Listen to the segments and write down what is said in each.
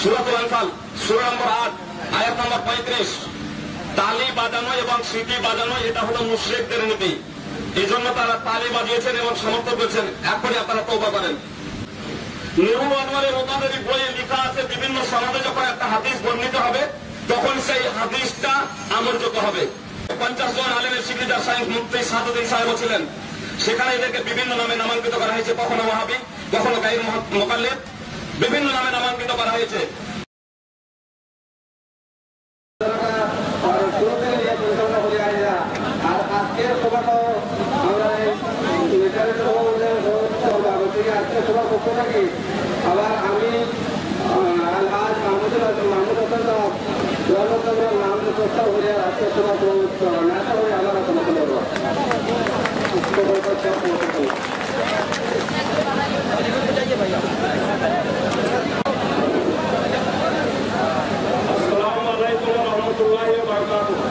সূরাতুল আনফাল সূরা নম্বর 8 আয়াত নম্বর 35। তালি বাজানো এবং সিটি বাজানো এটা হলো মুশরিকদের নীতি। এই জন্য তারা তালি বাজিয়েছেন এবং সমর্থন করেছেন। এখনই আপনারা তওবা করেন। নুরুল আনোয়ারের রোমানের বইয়ে লেখা আছে বিভিন্ন সমাজে যখন একটা হাদিস বর্ণিত হবে তখন সেই হাদিসটা আমলযোগ্য হবে। 50 জন আলেমের সিগনেচার সাইন্স মুফতি সাদুদ্দিন সাহেব ছিলেন। সেখানে এদেরকে বিভিন্ন নামে নামাঙ্কিত করা হয়েছে, কখনো ওয়াহাবি, কখনো গায়র মুকাল্লিদ, বিভিন্ন নামে নামাঙ্কিত করা হয়েছে। আবার আমি আলহাজ মাহমুদুল মাহমুদ হাসান সাহেব নাম প্রস্তাব হয়ে আজকে সভা নেতা হয়ে আমরা সমর্থন করবো। আসসালামু আলাইকুম ওয়া রাহমাতুল্লাহি ওয়া বারাকাতুহু।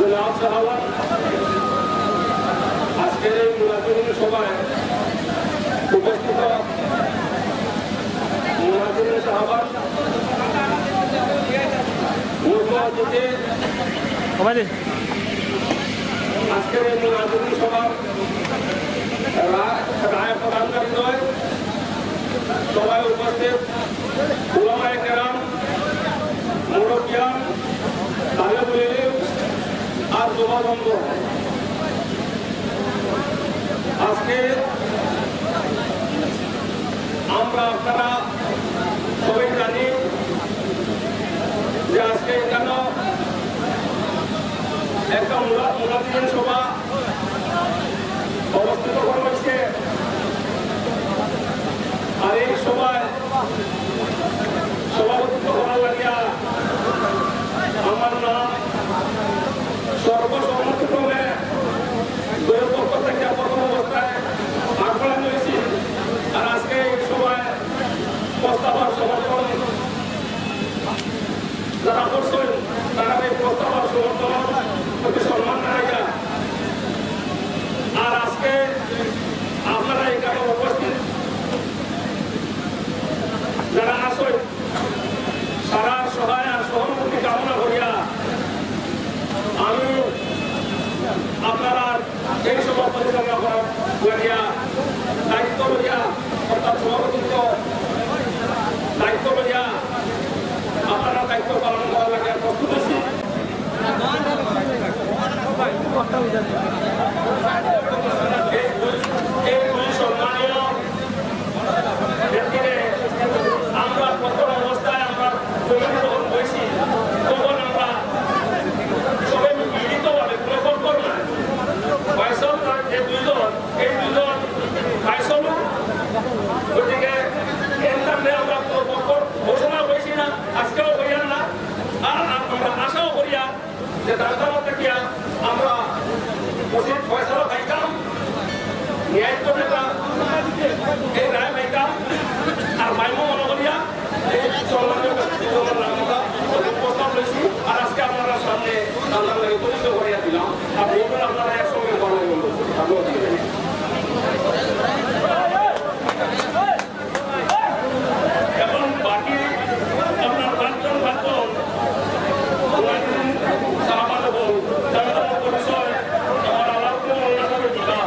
জনাব সাহাবা, আজকের এই মুনাজিরিন সভায় উপস্থিত মুনাজিরিন সাহাবা, আজকের এই মুনাজিরিন সভার রায় প্রদানকারী নয়, সবাই উপস্থিত উলামায়ে কেরাম, মুরব্বিয়ান, তালেবুল ইলম আর যুব বন্ধু, আজকে আমরা আপনারা সবাই জানি যে আজকে কেন একটা মুনাজিরিন সভা অবস্থিত করা হয়েছে। আর এই সভায় সভাপতিত্ব করার লাগিয়া আমার নাম সর্বসম্মতিক্রমে দলের পক্ষ থেকে প্রথম অবস্থায় আহ্বান হয়েছি। আর আজকে এই সভায় প্রস্তাবার সমর্থন যারা করছেন তারা এই প্রস্তাবার সমর্থন প্রতি সম্মান জানাইয়া, আর আজকে আপনারা এখানে উপস্থিত যারা আসেন সারা সহায় আর সহানুভূতি কামনা করিয়া আমি আপনারা এই সভা পরিচালনা করা করিয়া দায়িত্ব লইয়া, অর্থাৎ সভাপতিত্ব দায়িত্ব লইয়া আপনারা দায়িত্ব পালন করার লাগে প্রস্তুত আছি। এই সম্মানীয় ব্যক্তিরে আমরা প্রথম অবস্থায় আমরা যখন বসি তখন আমরা সবাই মিলিতভাবে কোনো কর্তর না ফয়সল যে দুইজন, এই দুইজন ফয়সল, ওইদিকে এন্টারনে আমরা ঘোষণা করেছি না, আজকেও করিয়া না, আর আমরা আশাও করিয়া যে তার মধ্যে গিয়া আমরা উচিত ফয়সলা পাইতাম, ন্যায়িক নেতা এই রায় পাইতাম। আর মাইমো মনে করিয়া এই সম্মানীয় ব্যক্তিগণের নামটা প্রস্তাব রয়েছি। আর আজকে আপনারা সামনে আপনারা পরিচয় করিয়া দিলাম। আপনি এগুলো আপনারা একসঙ্গে বলেন। এখন বাকি আপনার পাঁচজন সাহাবা দেবো, তাদের পরিচয় আমার আলাদা অন্যভাবে দিবা,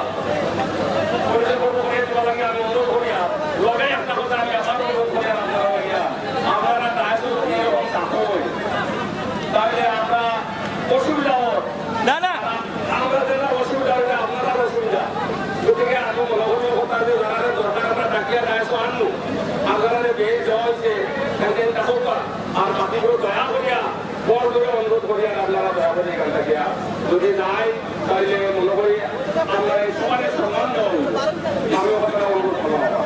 পরিচয় করবো করে দেওয়া লাগে। আমি অনুরোধ করিয়া লগে একটা কথা আমি আশা অনুরোধ করিয়া আপনারা লাগিয়া আপনারা দায়িত্ব এরকম থাকুন, তাহলে আমরা অসুবিধা হোক না, না আমরা যেটা অসুবিধা হইলে আপনারা অসুবিধা। গতিকে আমি মনে করি কথা যে যারা দরকার আমরা ডাকিয়া দায়িত্ব আনবো, আপনারা বেশ যাওয়া হয়েছে আর বাকিগুলো দয়া করিয়া বড় করে অনুরোধ করিয়া আপনারা দয়া করে এখান থেকে যদি নাই তাহলে মনে করি আমরা এই সমাজে সম্মান দেওয়া আমি ওখানে অনুরোধ করলাম।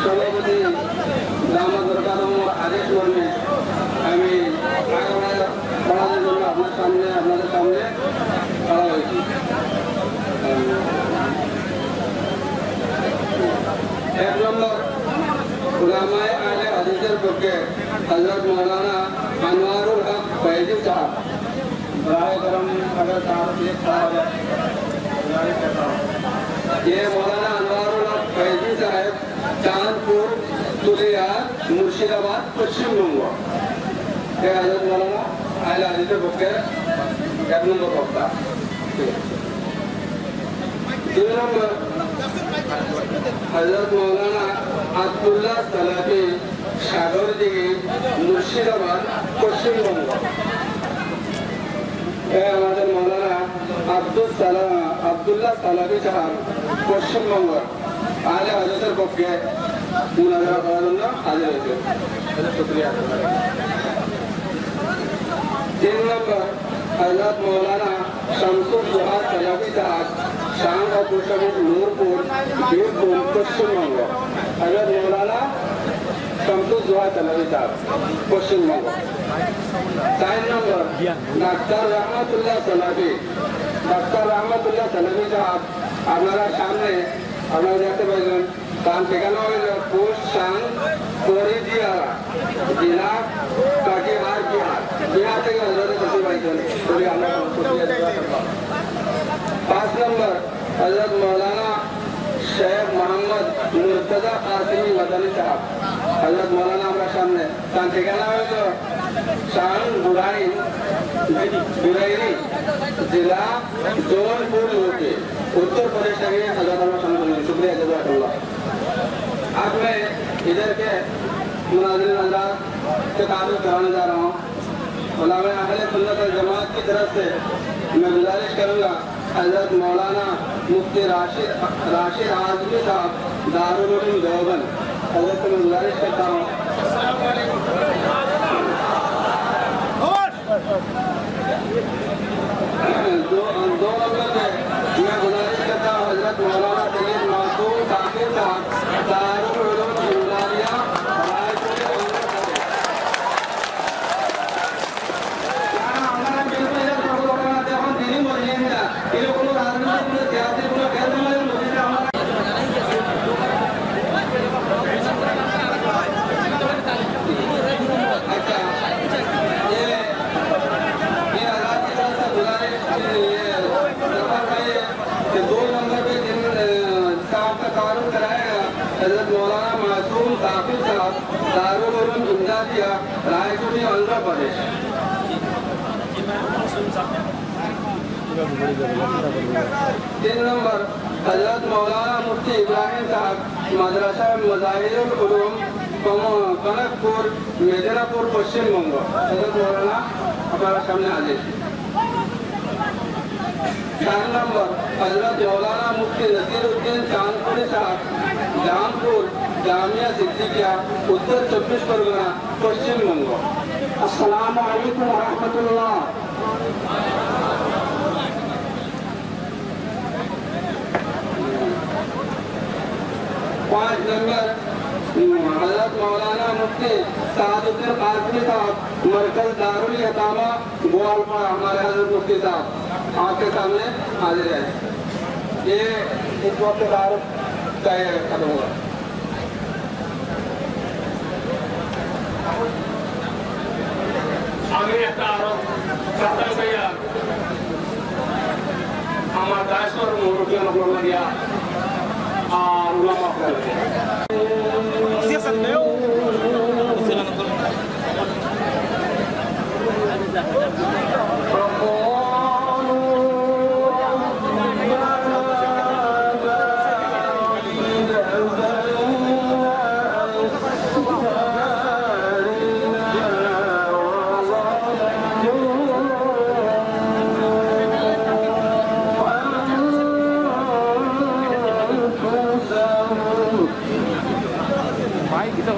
সভাপতি দামা দরকার আদেশ মর্মে আমি পড়ানোর জন্য আপনাদের সামনে করা হয়েছে। এক নম্বর पक्के हजरत मौलाना अनवारुल हक फैजी साहब बराए करम अगर साहब ये खड़ा हो जाए ये मौलाना अनवारुल हक फैजी साहब चांदपुर तुलिया मुर्शिदाबाद पश्चिम बंगाल ये हजरत मौलाना आयल आदित्य पक्के एक नंबर पक्का तीन नंबर हजरत मौलाना अब्दुल्ला सलाफी सागरदिघी मुर्शिदाबाद पश्चिम बंगाल हमारे मौलाना अब्दुल्ला सलाफी साहब पश्चिम बंगाल आले हजरत पक्के मुनाजरा করার জন্য হাজির হয়েছে শুকরিয়া तीन नंबर हजरत मौलाना शमसुल जुहाद सलाफी साहब शाम और पुष्पमित नूरपुर बीरभूम पश्चिम बंगाल हजरत मौलाना शमसुल जुहाद सलाफी साहब पश्चिम बंगाल चार नंबर डॉक्टर रहमतुल्लाह सलाफी साहब আপনারা সামনে আপনারা দেখতে পাইবেন তার ঠিকানা হইল পোস্ট শান পরিদিয়ারা জেলা কাটিহার বিহার থেকে হজরত তসলিম পাইছেন আমরা 5 নম্বর हजरत मौलाना शेख मोहम्मद मुर्तजा कासिमी मदनी साहब हजरत मौलाना हमारा सामने तार ठिकाना हইল शान बुराइनी जिला जौनपुर यूपी उत्तर प्रदेश থেকে हजरत हमारा सामने शुक्रिया जज़ाकल्लाह आज मैं इधर के मुनाज़िर हज़रात से तारुफ कराने जा रहा हूँ उलमा अहले सुन्नत वल जमात की तरफ से मैं गुजारिश करूँगा हजरत मौलाना मुफ्ती राशिद आज़मी साहब दारुल उलूम देवबंद हजरत से मैं गुजारिश करता हूँ दो नंबर में मैं गुजारिश करता हूँ हजरत मौलाना सैयद मासूम साकिब साहब दारुल उलूम जुलानिया हजरत मौलाना मासूम साकिब साहब दारुल उलूम इमदादिया रायचूर आंध्र प्रदेश 3 नंबर हजरत मौलाना मुफ्ती इब्राहिम साहब मदरसा मज़ाहिरुल उलूम कनकपुर मेदिनापुर पश्चिम बंगाल हजरत मौलाना हमारा सामने हाजिर 4 नंबर हजरत मौलाना मुफ्ती नसीरुद्दीन चांदपुरी साहब जहांपुर जामिया सिद्दीकिया उत्तर 24 परगना पश्चिम बंगाल अस्सलामु अलैकुम व रहमतुल्लाह 5 नंबर हजरत मौलाना मुफ्ती सादुद्दीन कासमी साहब मरकज दारुल यतामा गोवालपाड़ा हमारे हजरत मुफ्ती साहब आपके सामने हाजिर है ये इस वक्त तारुफ खत्म हुआ আমি একটা আরো কাতার ভাইয়া আমার দায়সর মুরব্বী অনুকরণ দিয়া আর উলামা করে সিয়াসত নেও kita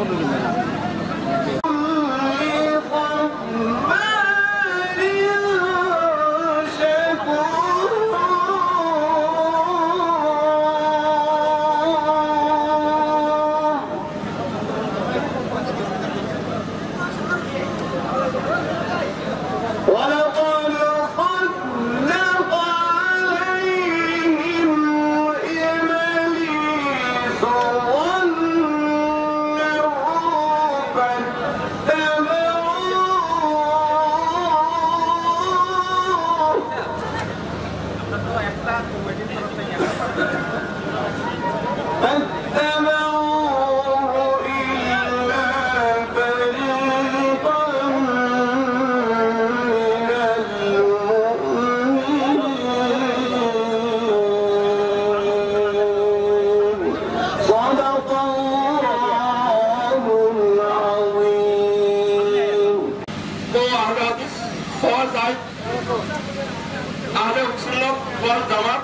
সুন্নাত ওয়াল জামাত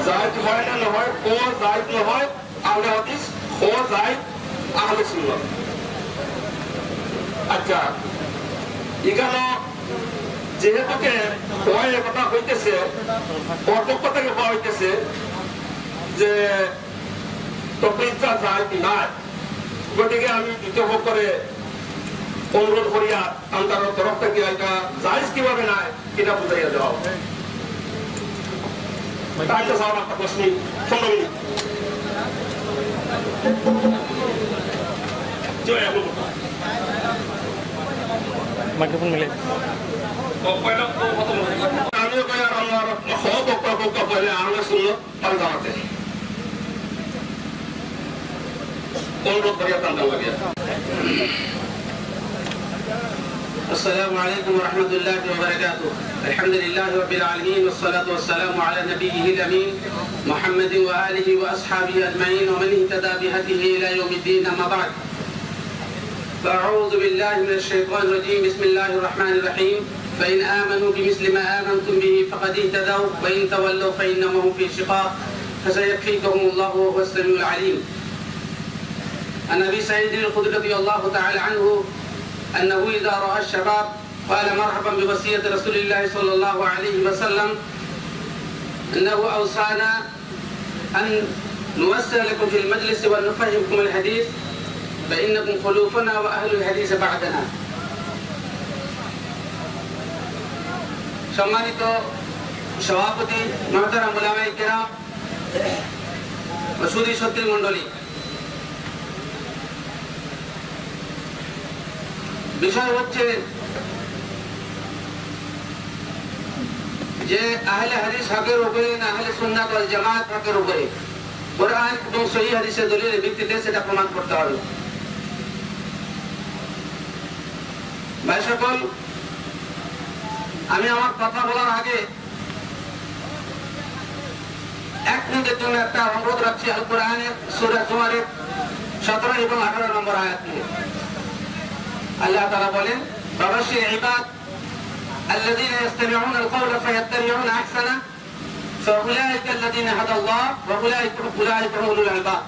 জায়েদ হয় না নহয় ও জায়েদ নহয় আহলে হাদিস ও জায়েদ আহলে সুন্নাত আচ্ছা এখানে যেহেতুকে হয় কথা হইতেছে পক্ষ থেকে হওয়া হইতেছে যে তকলিফটা জায়েদ নাই গতিকে আমি দ্বিতীয় করে অনুরোধ করিয়া তার তরফ থেকে এটা জায়েজ কিভাবে নাই এটা বুঝাইয়া দেওয়া হবে তাইতে সাহেব একটা প্রশ্ন 15 মিনিট মাইক্রোফোন মিলে আমিও কই আর আমার সব বক্তব্য পড়লে আমরা শুনলো তার জামাতে অনুরোধ করিয়া তার লাগিয়া السلام عليكم ورحمة الله وبركاته. الحمد لله رب العالمين والصلاة والسلام على نبيه الأمين محمد وآله وأصحابه أجمعين ومن اهتدى بهديه إلى يوم الدين أما بعد. فأعوذ بالله من الشيطان الرجيم بسم الله الرحمن الرحيم فإن آمنوا بمثل ما آمنتم به فقد اهتدوا وإن تولوا فإنما هم في شقاق فسيكفيكهم الله وهو السميع العليم. عن أبي سعيد الخدري رضي الله تعالى عنه أنه إذا رأى الشباب قال مرحبا بوصية رسول الله صلى الله عليه وسلم أنه أوصانا أن نوسع لكم في المجلس ونفهمكم الحديث فإنكم خلوفنا وأهل الحديث بعدنا. সম্মানিত সভাপতি মহতারাম উলামায়ে কেরাম ও সুধী সত্রী মণ্ডলী, বিষয় হচ্ছে যে আহলে হাদিস হকের উপরে না আহলে সুন্নাত ওয়াল জামাত হকের উপরে কোরআন এবং সহিহ হাদিসের দলিলের ভিত্তিতে সেটা প্রমাণ করতে হবে। ভাই সকল, আমি আমার কথা বলার আগে এক মিনিটের জন্য একটা অনুরোধ রাখছি আল কোরআনের সূরা জুমারের 17 এবং 18 নম্বর আয়াত নিয়ে। আল্লাহ তাআলা বলেন বাবাশির ইবাদ الذين يستمعون القول فيتبعون احسنه فاولئك الذين هدى الله واولئك هم اولو الالباب.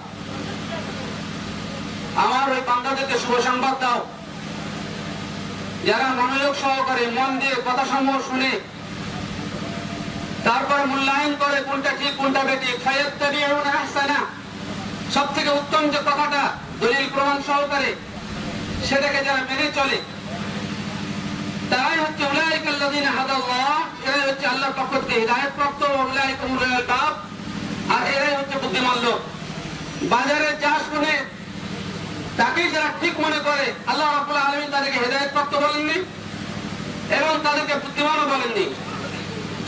আমার ওই বান্দাদেরকে শুভ সংবাদ দাও যারা মনোযোগ সহকারে মন দিয়ে কথা সমূহ শুনে তারপর মূল্যায়ন করে কোনটা ঠিক কোনটা বেঠিক ফায়াত্তাবিউন আহসানা, সবথেকে উত্তম যে কথাটা দলিল প্রমাণ সহকারে সেটাকে যারা মেনে চলে তারাই হচ্ছে উলাইকাল্লাযীনা হাদাল্লাহ, এরাই হচ্ছে আল্লাহর পক্ষ থেকে হিদায়াত প্রাপ্ত, উলাইকা হুমুল আলবাব, আর এরাই হচ্ছে বুদ্ধিমান লোক। বাজারে যা শুনে তাকেই যারা ঠিক মনে করে আল্লাহ রাব্বুল আলামিন তাদেরকে হিদায়াত প্রাপ্ত বলেননি এবং তাদেরকে বুদ্ধিমানও বলেননি।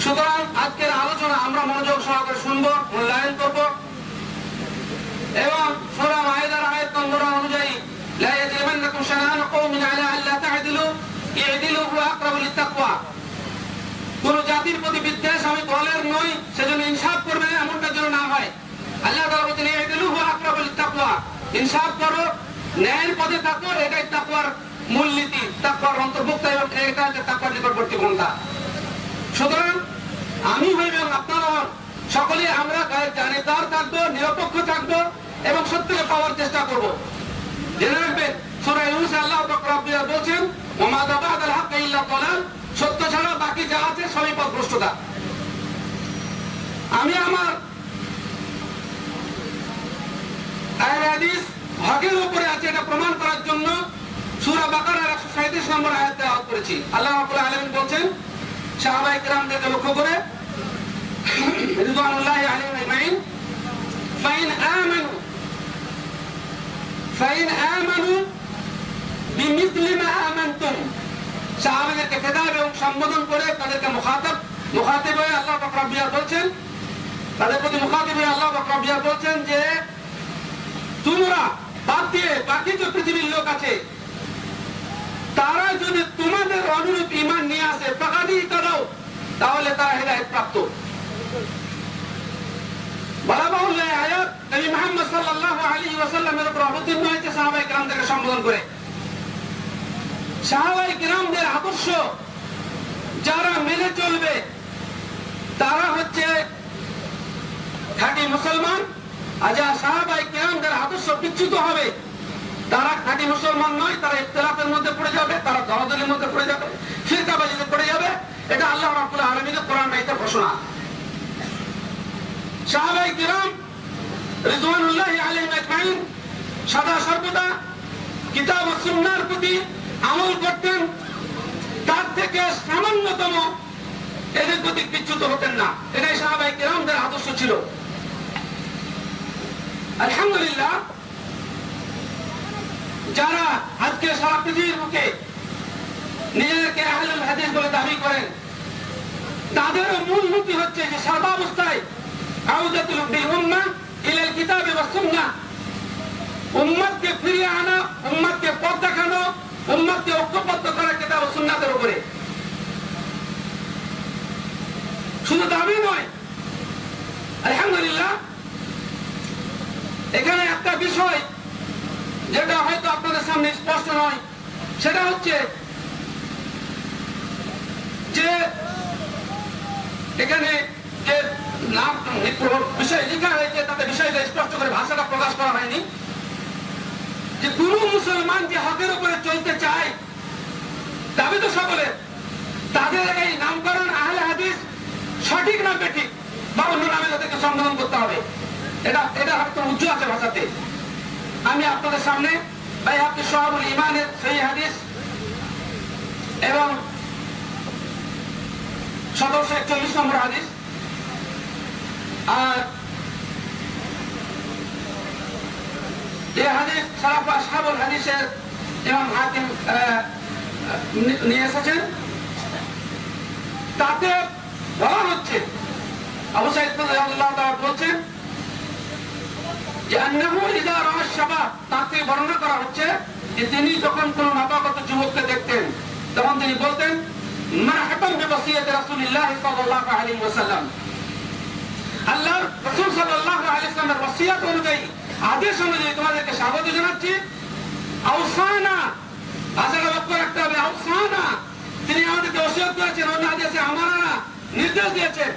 সুতরাং আজকের আলোচনা আমরা মনোযোগ সহকারে শুনবো, মূল্যায়ন করব এবং সূরা মায়েদার আয়াত নম্বর অনুযায়ী লা ইয়াজরিমান্নাকুম শানাআনু কওমিন আলা আল্লা তা'দিলু ই'দিলু হুয়া আকরাবু লিত-তাকওয়া। কোন জাতির প্রতি বিদ্বেষ আমি দলের নই সেজন্য ইনসাফ করবে এমনটা যেন না হয়। আল্লাহ তাআলা বলেন ই'দিলু হুয়া আকরাবু লিত-তাকওয়া, ইনসাফ করো, ন্যায়ের পথে থাকো, এটাই তাকওয়ার মূলনীতি, তাকওয়ার অন্তর্ভুক্ত এবং এটা হচ্ছে তাকওয়ার নিকটবর্তী পন্থা। সুতরাং আমি হইব এবং আপনারা সকলে আমরা জানেদার থাকবো, নিরপেক্ষ থাকবো এবং সত্যকে পাওয়ার চেষ্টা করব। জেনে রাখবেন সূরা ইউনূসে আল্লাহ পাক রব্বুল বলেন ওয়া মা বা'দাল হাক্কি ইল্লা দালাল, সত্য ছাড়া বাকি যা আছে সবই পথভ্রষ্টতা। আমি আমার আহলে হাদিস হকের উপরে আছে এটা প্রমাণ করার জন্য সূরা বাকারার 137 নম্বর আয়াত তেলাওয়াত করেছি। আল্লাহ রাব্বুল আলামিন বলেন সাহাবায়ে কেরামদেরকে লক্ষ্য করে রিদওয়ানুল্লাহি আলাইহিম আজমাইন ফাইন আমানু বিমিসলি মা আমানতুম, সাহাবাদেরকে খেতাব এবং সম্বোধন করে তাদেরকে মুখাতিব হয়ে আল্লাহ পাক রব্বুল বলছেন, তাদের প্রতি মুখাতিব হয়ে আল্লাহ পাক রব্বুল বলছেন যে তোমরা বাদ দিয়ে বাকি যে পৃথিবীর লোক আছে তারা যদি তোমাদের অনুরূপ ঈমান নিয়ে আসে ফাকাদি করো, তাহলে তারা হিদায়াত প্রাপ্ত। বলাবাহুল্য আয়াত নবী মুহাম্মদ সাল্লাল্লাহু আলাইহি ওয়াসাল্লামের উপর অবতীর্ণ হয়েছে সাহাবায়ে কেরামদেরকে সম্বোধন করে। সাহাবায়ে কেরামদের আদর্শ যারা মেনে চলবে তারা হচ্ছে খাঁটি মুসলমান, আর যারা সাহাবায়ে কেরামদের আদর্শ বিচ্যুত হবে তারা খাঁটি মুসলমান নয়, তারা ইখতিলাফের মধ্যে পড়ে যাবে, তারা দলাদলির মধ্যে পড়ে যাবে, ফিরকাবাজিতে পড়ে যাবে। এটা আল্লাহ রাব্বুল আলামিনের কোরআন আয়াতে ঘোষণা। সাহাবায়ে কেরাম রিদওয়ানুল্লাহি আলাইহিম আজমাইন সদা সর্বদা কিতাব ও সুন্নাহর প্রতি আমল করতেন, তার থেকে সামান্যতম এদের প্রতি বিচ্যুত হতেন না। এটাই সাহাবায়ে কেরামদের আদর্শ ছিল। আলহামদুলিল্লাহ, যারা আজকে সারা পৃথিবীর বুকে নিজেদেরকে আহলুল হাদিস বলে দাবি করেন, তাদেরও মূল নীতি হচ্ছে যে সর্বাবস্থায় আউদাতুল বিল উম্মাহ ইলাল কিতাব ওয়াস সুন্নাহ, উম্মতকে ফিরিয়ে আনা, উম্মতকে পথ দেখানো, উম্মতকে ঐক্যবদ্ধ করা কিতাব ও সুন্নাতের উপরে। শুধু দাবি নয়, আলহামদুলিল্লাহ, এখানে একটা বিষয় যেটা হয়তো আপনাদের সামনে স্পষ্ট নয়, সেটা হচ্ছে যে এখানে যে নাম বিষয় লেখা হয়েছে তাতে বিষয়টা স্পষ্ট করে ভাষাটা প্রকাশ করা হয়নি, যে কোন মুসলমান যে হকের উপরে চলতে চায়, দাবি তো সকলে, তাদের এই নামকরণ আহলে হাদিস সঠিক না বেঠিক বা অন্য নামে তাদেরকে সম্বোধন করতে হবে, এটা হয়তো উজ্জ্বল আছে ভাষাতে। আমি আপনাদের সামনে বাইহাকি শুআবুল ঈমানের সহিহ হাদিস এবং 1741 নম্বর হাদিস আর এই হাদিস সারাফ আসহাবুল হাদিসের ইমাম হাকিম নিয়ে এসেছেন। তাতে বলা হচ্ছে, আবু সাঈদ রাদিয়াল্লাহু তাআলা বলছেন যে আন্নাহু ইযা রাআ শাবাব, তাকে বর্ণনা করা হচ্ছে যে তিনি যখন কোন নবাগত যুবককে দেখতেন তখন তিনি বলতেন মারহাবান বিওসিয়াতি রাসূলিল্লাহ সাল্লাল্লাহু আলাইহি ওয়াসাল্লাম, আল্লাহর রাসূল সাল্লাল্লাহু আলাইহি ওয়াসাল্লামের ওসিয়ত অনুযায়ী, আদেশ অনুযায়ী তোমাদেরকে স্বাগত জানাচ্ছি। আওসানা, ভাষাটা লক্ষ্য রাখতে হবে, আওসানা, তিনি আমাদেরকে ওসিয়ত করেছেন, অন্য হাদিসে আমানা নির্দেশ দিয়েছেন,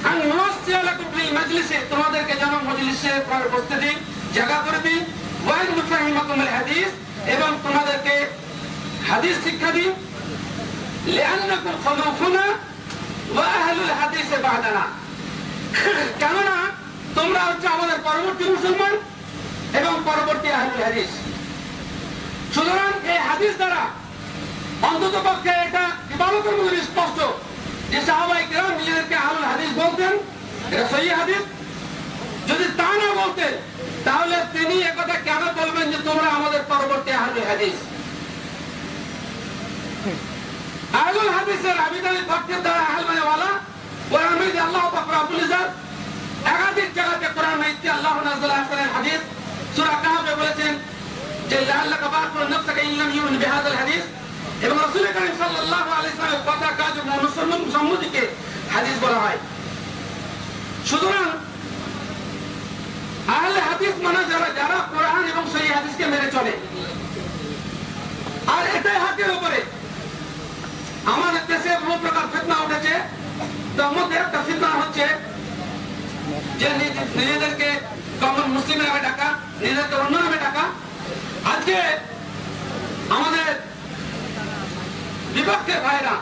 আন নুসিয়ালাকুম ফিল মাজলিসে, তোমাদেরকে যেন মজলিসে বসতে দিই, জায়গা করে দিই, ওয়া নুফাহিমাকুমুল হাদিস, এবং তোমাদেরকে হাদিস শিক্ষা দিই, লিআন্নাকুম খুলুফুনা ওয়া আহলুল হাদিস বা'দানা, কেননা তোমরা হচ্ছে আমাদের পরবর্তী মুসলমান এবং পরবর্তী আহলুল হাদিস। সুতরাং এই হাদিস দ্বারা অন্তত পক্ষে এটা ইবাদতের মধ্যে স্পষ্ট যে সাহাবায়ে কেরাম নিজেদেরকে আহলুল হাদিস বলতেন, এটা সহিহ হাদিস। যদি তা না বলতেন তাহলে তিনি একথা কেন বলবেন যে তোমরা আমাদের পরবর্তী আহলুল হাদিস? আহলুল হাদিসের আবিধানিক বাক্যের দ্বারা আহল মানে ওয়ালা, কোরআন মাজিদে আল্লাহ পাক রব্বুল ইজ্জত একাধিক জায়গাতে কোরআন মাজিদে আল্লাহ নাযালা আহসানাল হাদিস সূরা কাহফে বলেছেন যে লাআল্লাকা বাকুন নাফসাকা ইন লাম ইউমিন বিহাযাল হাদিস, এবং রাসূল কারীম সাল্লাল্লাহু আলাইহি ওয়াসাল্লামের কথা কাজ এবং অনুসরণ সম্মতিকে হাদিস বলা হয়। সুতরাং আহলে হাদিস মানে যারা কোরআন এবং সহিহ হাদিসকে মেনে চলে, আর এটাই হকের উপরে। আমাদের দেশে বহু প্রকার ফিতনা উঠেছে, তার মধ্যে একটা ফিতনা হচ্ছে যে নিজেদেরকে কমন মুসলিম নামে ডাকা, নিজেদেরকে অন্য নামে ডাকা। আজকে আমাদের বিপক্ষের ভাইরা,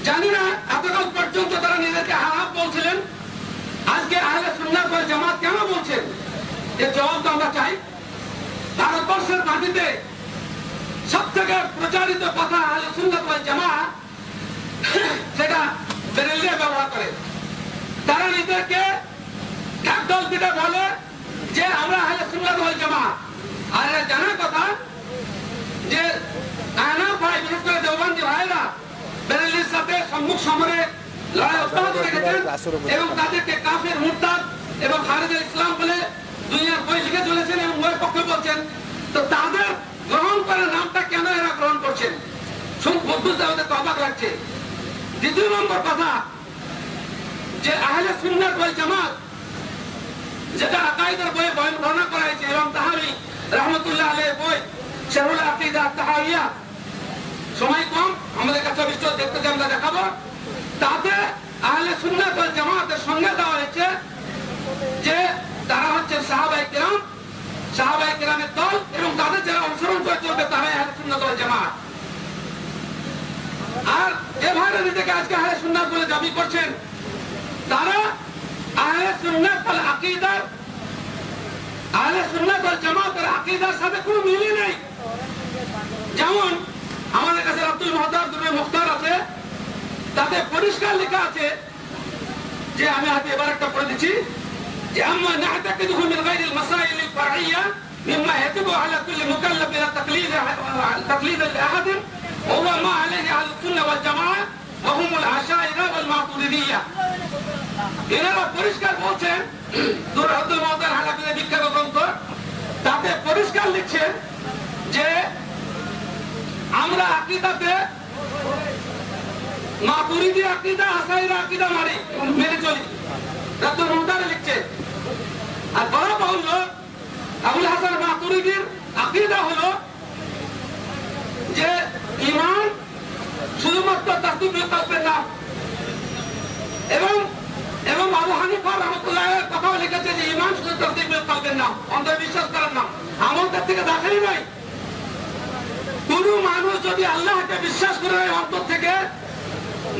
জানি না এতকাল পর্যন্ত তারা নিজেদেরকে আহলাফ বলছিলেন, আজকে আহলে সুন্নাত ওয়াল জামাত কেন বলছেন? এর জবাব তো আমরা চাই। ভারতবর্ষের মাটিতে সবথেকে প্রচারিত কথা আহলে সুন্নাত ওয়াল জামাত, সেটা বেরেলভিয়া ব্যবহার করে। তারা নিজেদেরকে ঢাকঢোল পিটে বলে যে আমরা আহলে সুন্নাত ওয়াল জামাত। আর এটা জানার কথা যে আহনাফ ভাই, বিশেষ করে দেওবন্দি ভাইরা বেরেলভির সাথে সম্মুখ সমরে লড়াই অব্যাহত রেখেছেন এবং তাদেরকে কাফের, মুরতাদ এবং খারিজুল ইসলাম বলে দুনিয়ার বই লিখে চলেছেন এবং ওর পক্ষে বলছেন। তো তাদের গ্রহণ করার নামটা কেন এরা গ্রহণ করছেন বুঝতে আমাদের অবাক লাগছে। দ্বিতীয় নম্বর কথা, যে আহলে সুন্নাত ওয়াল জামাত যেটা আকাইদের বইয়ে বর্ণনা করা হয়েছে, এবং তাহাবি রহমতুল্লাহ আলাইহির বই শারহুল আকীদা তাহাওয়িয়া সময় কম, আমাদের কাছে বিষয় দেখতে যে আমরা দেখাবো। তাতে আহলে সুন্নাত ওয়াল জামাতের সঙ্গে দেওয়া হয়েছে যে তারা হচ্ছে সাহাবায়ে কেরামের দল এবং তাদের যারা অনুসরণ করে চলবে তারাই আহলে সুন্নাত ওয়াল জামাত। আর যে ভাইরা নিজেকে আজকে আহলে সুন্নাত বলে দাবি করছেন, তারা আহলে সুন্নাত ওয়াল আকীদার, আহলে সুন্নাত ওয়াল জামাতের আকীদার সাথে কোনো মিলই নেই। যেমন আমাদের কাছে আব্দুল মুখতার আছে, তাতে পরিষ্কার লেখা আছে যে আমি হাতে এবার একটা পড়ে দিচ্ছি যে আম্মা না'তাকিদুহু মিন গায়রিল মাসাইল ফার'ইয়্যা মিম্মা ইয়াজিবু আলা কুল্লি মুকাল্লাফ বিল তাকলিদ আহাদ ওয়া হুয়া মা আলাইহি আহলুস সুন্নাহ ওয়াল জামাআহ ওয়া হুমুল আশাইরা ওয়াল মাতুরিদিয়্যা। এরা পরিষ্কার বলছেন, দুরহাদুল মাওদার হানাফিদের বিখ্যাত গ্রন্থ, তাতে পরিষ্কার লিখছেন যে আমরা আকীদাতে মাতুরিদি আকীদা, আশাইরা আকীদা মেনে চলি। রাতুল মুহতারে লিখছে। আর বড় বাহুল্য আবুল হাসান মাতুরিদির আকীদা হলো যে ঈমান শুধুমাত্র তাসদীক বিল কলবের নাম। এবং আবু হানিফা রাহমাতুল্লাহ কথাও লিখেছে যে ঈমান শুধু তাসদীক বিল কলবের নাম, অন্তরে বিশ্বাস করার নাম, আমলটার থেকে দাখিলই নয়। কোন মানুষ যদি আল্লাহকে বিশ্বাস করে অন্তর থেকে,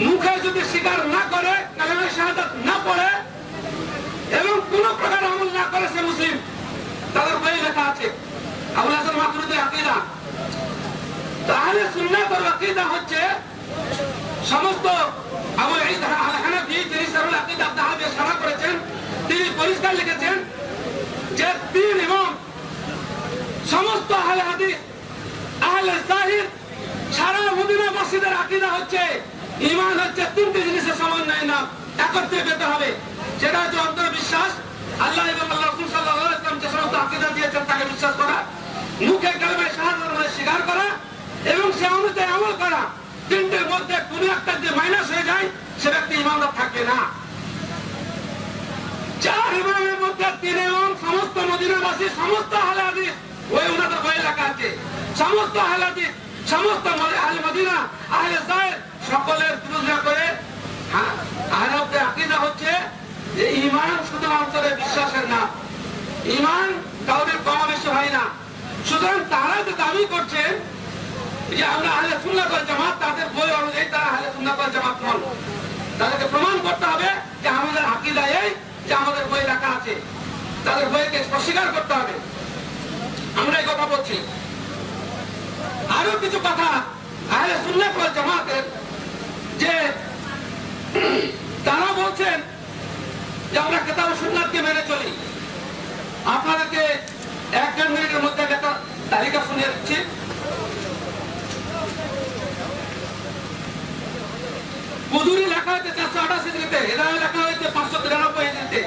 মুখে যদি স্বীকার না করে, কালেমা শাহাদাত না পড়ে এবং কোন প্রকার আমল না করে, সে মুসলিম। তাদের বই লেখা আছে আবুল হাসান মাতুরিদির আকীদা। আহলে সুন্নাত ওয়াল আকীদা হচ্ছে সমস্ত আবু ঈসা আল হানাফি, যিনি সরল আকীদা তাহাবি সারা করেছেন, তিনি পরিষ্কার লিখেছেন যে তিন ইমাম সমস্ত আহলে হাদিস, আহলে যাহির, সারা মদিনা মসজিদের আকীদা হচ্ছে ঈমান হচ্ছে তিনটি জিনিসের সমন্বয়, নাম একত্রে পেতে হবে। সেটা হচ্ছে অন্তরে বিশ্বাস, আল্লাহ এবং আল্লাহ রাসূল সাল্লাল্লাহু আলাইহি ওয়াসাল্লাম যে সমস্ত আকীদা দিয়েছেন তাকে বিশ্বাস করা, মুখে কালেমা শাহাদাত বলে স্বীকার করা এবং সে অনুযায়ী আমল করা। তিনটের মধ্যে কোন একটা যে মাইনাস হয়ে যায় সে ব্যক্তি ঈমানদার থাকবে না। চার ইমামের মধ্যে তিন ইমাম সমস্ত মদিনাবাসী, সমস্ত আহলে হাদিস, ওই ওনাদের বই লেখা আছে, সমস্ত আহলে হাদিস, সমস্ত আহলে মদিনা, আহলে যাহির সকলের বিরোধিতা করে। আহলে আকীদা হচ্ছে যে ঈমান শুধু অন্তরে বিশ্বাসের নাম, ঈমান কাউকে কম বেশি হয় না। সুতরাং তারা যে দাবি করছে যে আমরা আহলে সুন্নাত ওয়াল জামাত, তাদের বই অনুযায়ী তারা আহলে সুন্নাত ওয়াল জামাত নন। তাদেরকে প্রমাণ করতে হবে যে আমাদের আকীদা এই যে আমাদের বই লেখা আছে, তাদের বইকে অস্বীকার করতে হবে। আমরা এই কথা বলছি। আরো কিছু কথা আহলে সুন্নাত ওয়াল জামাতের, যে তারা বলছেন যে আমরা কিতাব ও সুন্নাতকে মেনে চলি। আপনাদেরকে 1-1.5 মিনিটের মধ্যে একটা তালিকা শুনিয়ে দিচ্ছি। কুদুরি লেখা হয়েছে 428 হিজরিতে, হেদায়া লেখা হয়েছে 593 হিজরিতে,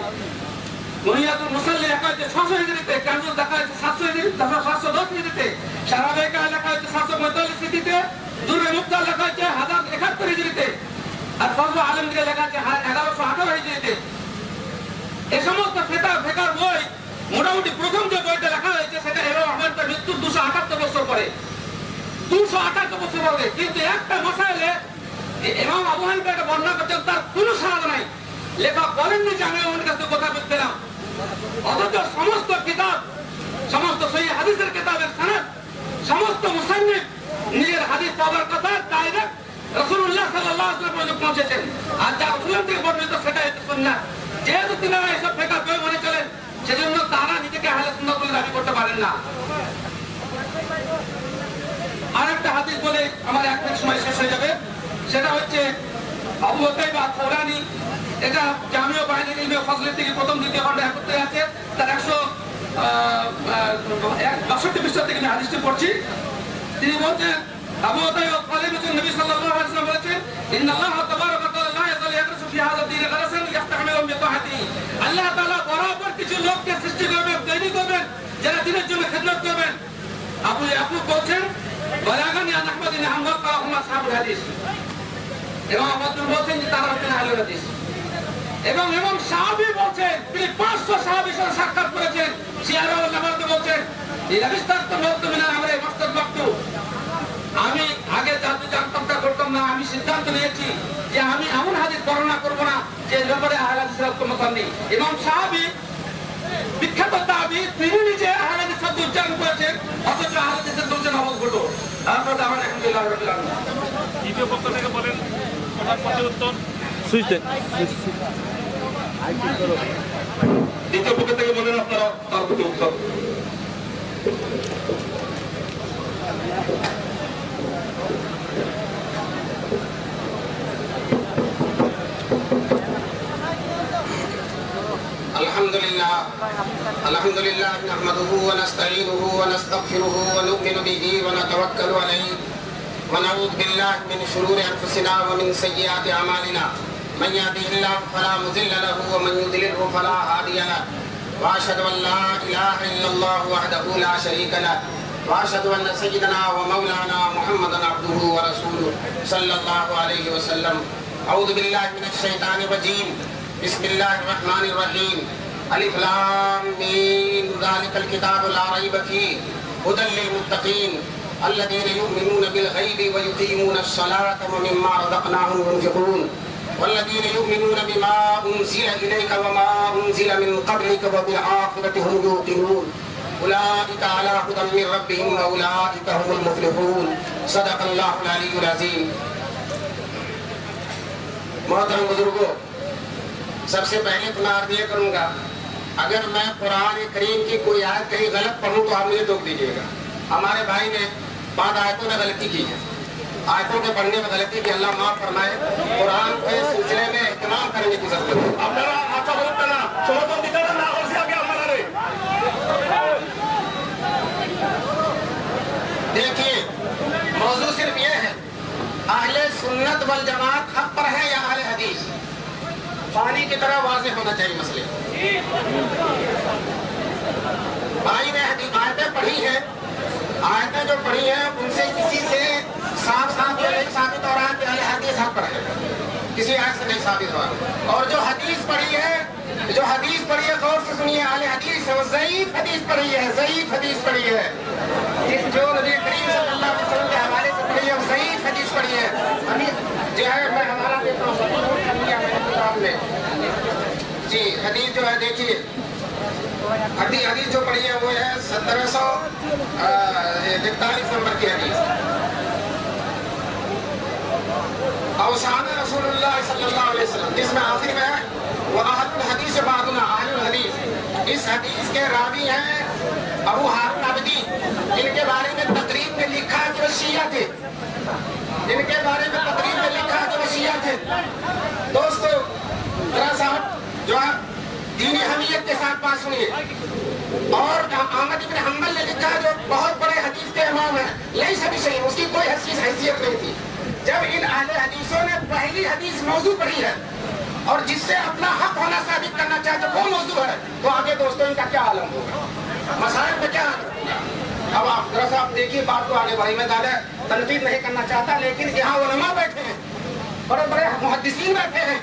মুনিয়াতুল মুসাল্লি লেখা হয়েছে 600 হিজরিতে, কানজুল লেখা হয়েছে 710 হিজরিতে, শারাবাইকা লেখা হয়েছে 745 হিজরিতে, দুররে মুক্তার লেখা হয়েছে 1071 হিজরিতে, আর ফজলুল আলমগীর লেখা আছে 1118 হিজরিতে। এই সমস্ত ফেকার বই মোটামুটি প্রথম যে বইটা লেখা হয়েছে সেটা ইমাম আহমদের মৃত্যুর 278 বছর পরে, 278 বছর পরে। কিন্তু একটা মাসাইলে ইমাম আবু হানিফা এটা বর্ণনা করছেন, তার কোনো সাহায্য নাই, লেখা বলেননি যে আমি আমার কাছে কথা পেলাম। অথচ সমস্ত কিতাব, সমস্ত সহিহ হাদিসের কিতাবের সনদ, সমস্ত মুসান্নিফ নিজের হাদিস পাওয়ার কথা ডাইরেক্ট রাসূলুল্লাহ সাল্লাল্লাহু আলাইহি ওয়াসাল্লাম পর্যন্ত পৌঁছেছেন। আর যা রাসূল থেকে বর্ণিত সেটা হচ্ছে সুন্নাহ। যেহেতু তিনারা এসব ফেকার বই মনে চলেন, সেজন্য তারা নিজেকে আহলে সুন্নাত বলে দাবি করতে পারেন না। আরেকটা হাদিস বলে আমার 1 মিনিট সময় শেষ হয়ে যাবে। সেটা হচ্ছে আবু উতাইবা আল-খৌলানি, এটা জামিউ বায়ানুল ইলমি ওয়া ফজলির থেকে প্রথম দ্বিতীয় খণ্ডে একত্রে আছে, তার 162 পৃষ্ঠা থেকে আমি হাদিসটি পড়ছি। তিনি বলছেন, আবু উতাইবা আল-খৌলানি বলেছেন, নবী সাল্লাল্লাহু আলাইহি ওয়াসাল্লাম বলেছেন, ইন্নাল্লাহ তাবারাকা ওয়া তাআলা লা ইয়াযালু ইয়াদরুসু ফি হাযা দ্বীন গারাসান ইয়াস্তাহমিলুহুম বিতাআতিহি। আল্লাহ তাআলা বরাবর কিছু লোককে সৃষ্টি করবেন, তৈরি করবেন, যারা দ্বীনের জন্য খেদমত করবেন। আবু ইয়াকুব বলছেন, বালাগানি আন আহমদ ইবনে হাম্বল ক্বালা হুম আসহাবুল হাদিস। এবং আমাদের বলছেন যে তারা হচ্ছেন আহলুল হাদিস। এবং সাহাবী বলছেন, তিনি 500 সাহাবীর সাথে সাক্ষাৎ করেছেন। শিয়ারা উলামাতে বলছেন, এই রাবিস্তার তো মত মিনা আমরে মাস্তাদ মাকতু, আমি আগে না, আমি সিদ্ধান্ত নিয়েছি যে আমি এমন হাদিস বর্ণনা করবো না যে ব্যাপারে আহলে হাদিসের কোনো মত নেই। ইমাম সাহাবী বিখ্যাত তাবী, তিনি নিজে আহলে হাদিস শব্দ উচ্চারণ করেছেন, অথচ আহলে হাদিসের দুজন নামাজ পড়লো। আপনারা আমার আলহামদুলিল্লাহ রাব্বিল আলামিন। দ্বিতীয় পক্ষ থেকে বলেন প্রধান প্রশ্নের উত্তর। সুইচ দেন। দ্বিতীয় পক্ষ থেকে বলেন আপনারা তার প্রতি উত্তর। الحمد لله نحمده ونستعينه ونستغفره ونؤمن به ونتوكل عليه ونعوذ بالله من شرور انفسنا ومن سيئات اعمالنا من يهده الله فلا مضل له ومن يضلل فلا هادي له واشهد ان لا اله الا الله وحده لا شريك له واشهد ان سيدنا ومولانا محمدا عبده ورسوله صلى الله عليه وسلم. اعوذ بالله من الشيطان الرجيم. بسم الله الرحمن الرحيم. الف لام میم ذلك الكتاب لا ريب فيه هدى للمتقين الذين يؤمنون بالغيب ويقيمون الصلاة ومما رزقناهم ينفقون والذين يؤمنون بما أنزل إليك وما أنزل من قبلك وبالآخرة هم يوقنون أولئك على هدى من ربهم وأولئك هم المفلحون. صدق الله العلي العظيم. محترم بزرگوں، سب سے پہلے تو میں عرض یہ کروں گا، اگر میں قرآن کریم کی کوئی آیت کہیں غلط پڑھوں تو آپ مجھے ٹوک دیجیے گا. ہمارے بھائی نے 5 آیتوں میں غلطی کی ہے، آیتوں کے پڑھنے میں غلطی کی، اللہ معاف فرمائے. قرآن کے سلسلے میں اہتمام کرنے کی ضرورت ہے. আপনারা আচ্ছা বলতে না সমর্থন দিতে না করছি আগে আপনারা রে। دیکھیے، موضوع صرف یہ ہے اہل سنت والجماعت حق پر ہے یا اہل حدیث. پانی کی طرح واضح ہونا چاہیے مسئلے. بھائی نے آیتیں پڑھی ہیں، آیتیں جو پڑھی ہیں ان سے کسی سے صاف صاف یہ نہیں ثابت ہو رہا ہے کہ اہل حدیث حق پر ہے، کسی آیت سے نہیں ثابت ہو رہا. اور جو حدیث پڑھی ہے غور سے سنیے، اہل حدیث ہے، وہ ضعیف حدیث پڑھی ہے، ضعیف حدیث پڑھی ہے. جو نبی کریم صلی اللہ علیہ وسلم کے حوالے سے پڑھی ہے وہ ضعیف حدیث پڑھی ہے. ابھی جو ہے میں ہمارا دیکھ رہا ہوں کتاب میں جی حدیث جو ہے دیکھیے، حدیث جو پڑھی ہے وہ ہے 1741 نمبر کی حدیث. اوصانا رسول اللہ صلی اللہ علیہ وسلم، جس میں آخر میں ہے وہ اہل الحدیث بعدنا، اہل الحدیث. اس حدیث کے راوی ہیں ابو ہارون عبدی، جن کے بارے میں تقریب میں لکھا کہ وہ شیعہ تھے، جن کے بارے میں تقریب میں لکھا کہ وہ شیعہ تھے. دوستو ذرا صاحب جو ہے دینی اہمیت کے ساتھ بات سنیے. اور احمد ابن حنبل نے لکھا جو بہت بڑے حدیث کے امام ہیں، لیس بشیء، اس کی کوئی حیثیت نہیں تھی. جب ان اہل حدیثوں نے پہلی حدیث موضوع پڑھی ہے اور جس سے اپنا حق ہونا ثابت کرنا چاہتے وہ موضوع ہے، تو آگے دوستوں ان کا کیا عالم ہوگا، مسائل میں کیا عالم ہوگا. اب آپ ذرا سا آپ دیکھیے بات کو آگے بڑھائی. میں زیادہ تنقید نہیں کرنا چاہتا، لیکن یہاں علماء بیٹھے ہیں، بڑے بڑے محدثین بیٹھے ہیں،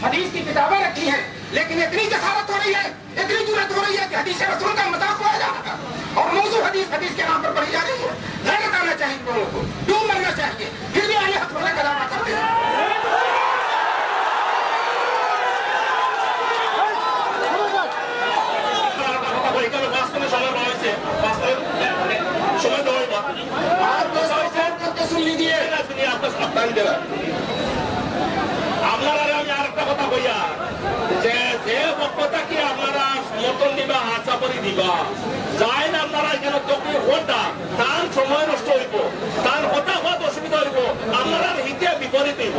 حدیث کی کتابیں رکھی ہیں، لیکن اتنی جسارت ہو رہی ہے، اتنی جرأت ہو رہی ہے کہ حدیث رسول کا مذاق اڑایا جا رہا ہے اور موضوع حدیث کے نام پر پڑھی جا رہی ہے. غیرت آنا چاہیے لوگوں کو، ڈوب مرنا چاہیے، پھر بھی اہل حق ہونے کا دعویٰ کرتے ہیں. سن لیجیے আপনারা আমি আর একটা কথা কইয়া যে যে পক্ষটা কি আপনারা সমর্থন দিবা, হাত চাপড়ি দিবা, যাই না আপনারা এখানে তকলিফ হতা তার সময় নষ্ট হইব, তার কথা হওয়ার অসুবিধা হইব, আপনারা হিতে বিপরীত হইব.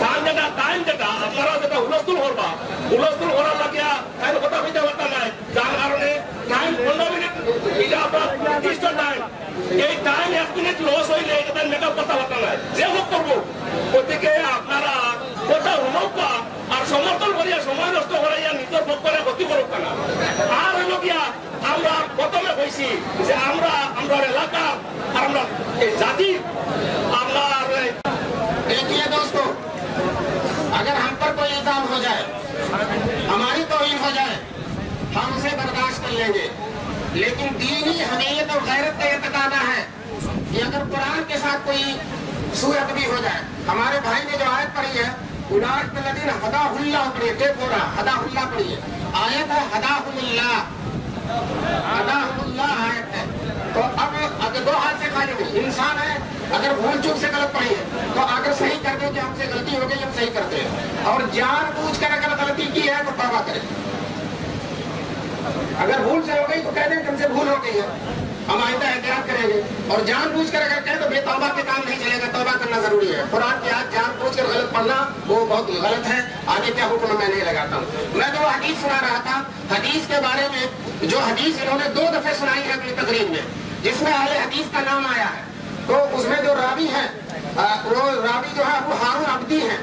তার যেটা টাইম যেটা আপনারা যেটা হুলস্থুল করবা, হুলস্থুল করার লাগিয়া তার কথা হইতে পারতা নাই, যার কারণে টাইম 15 মিনিট এটা আপনার নির্দিষ্ট টাইম, এই টাইম 1 মিনিট লস হইলে এটা মেকআপ করতে পারতা নাই. যে হোক করবো ওদিকে আপনারা কথা হুলকা আর সমর্থন করিয়া সময় নষ্ট করাইয়া নিজের পক্ষে ক্ষতি করুক না. আর হইল গিয়া আমরা প্রথমে কইছি যে আমরা এলাকা আর আমরা এই জাতি আমরা دیکھیے دوستو، اگر ہم پر کوئی الزام ہو جائے، ہماری توہین ہو جائے، ہم اسے برداشت کر لیں گے، لیکن دینی حمیت اور غیرت کا یہ تقاضا ہے کہ اگر قرآن کے ساتھ کوئی सूरत भी हो जाए। हमारे भाई ने जो आयत पढ़ी है उलाइका लदीना हदाहुल्लाह पढ़ी है, टेप हो रहा हदाहुल्लाह पढ़ी है, आयत है हदाहुल्लाह, हदाहुल्लाह आयत है। तो अब अगर दो हाथ से खाली नहीं, इंसान है अगर भूल चूक से गलत पढ़ी है तो अगर सही कर दे कि हमसे गलती हो गई हम सही करते हैं, और जानबूझकर अगर गलती की है तो तौबा करें। अगर भूल से हो गई तो कह दें कि हमसे भूल हो गई है, हम आइंदा एहतियात करेंगे, और जानबूझकर अगर कहें तो बेतौबा के काम नहीं चलेगा, तौबा करना जरूरी है। कुरान की आयत जानबूझकर गलत पढ़ना वो बहुत गलत है। आगे क्या हुक्म मैं नहीं लगाता हूँ। मैं जो हदीस सुना रहा था, हदीस के बारे में जो हदीस इन्होंने 2 दफे सुनाई है अपनी तकरीर में, जिसमें अहले हदीस का नाम आया है, तो उसमें जो रावी है वो रावी जो है वो हारून अब्दी है,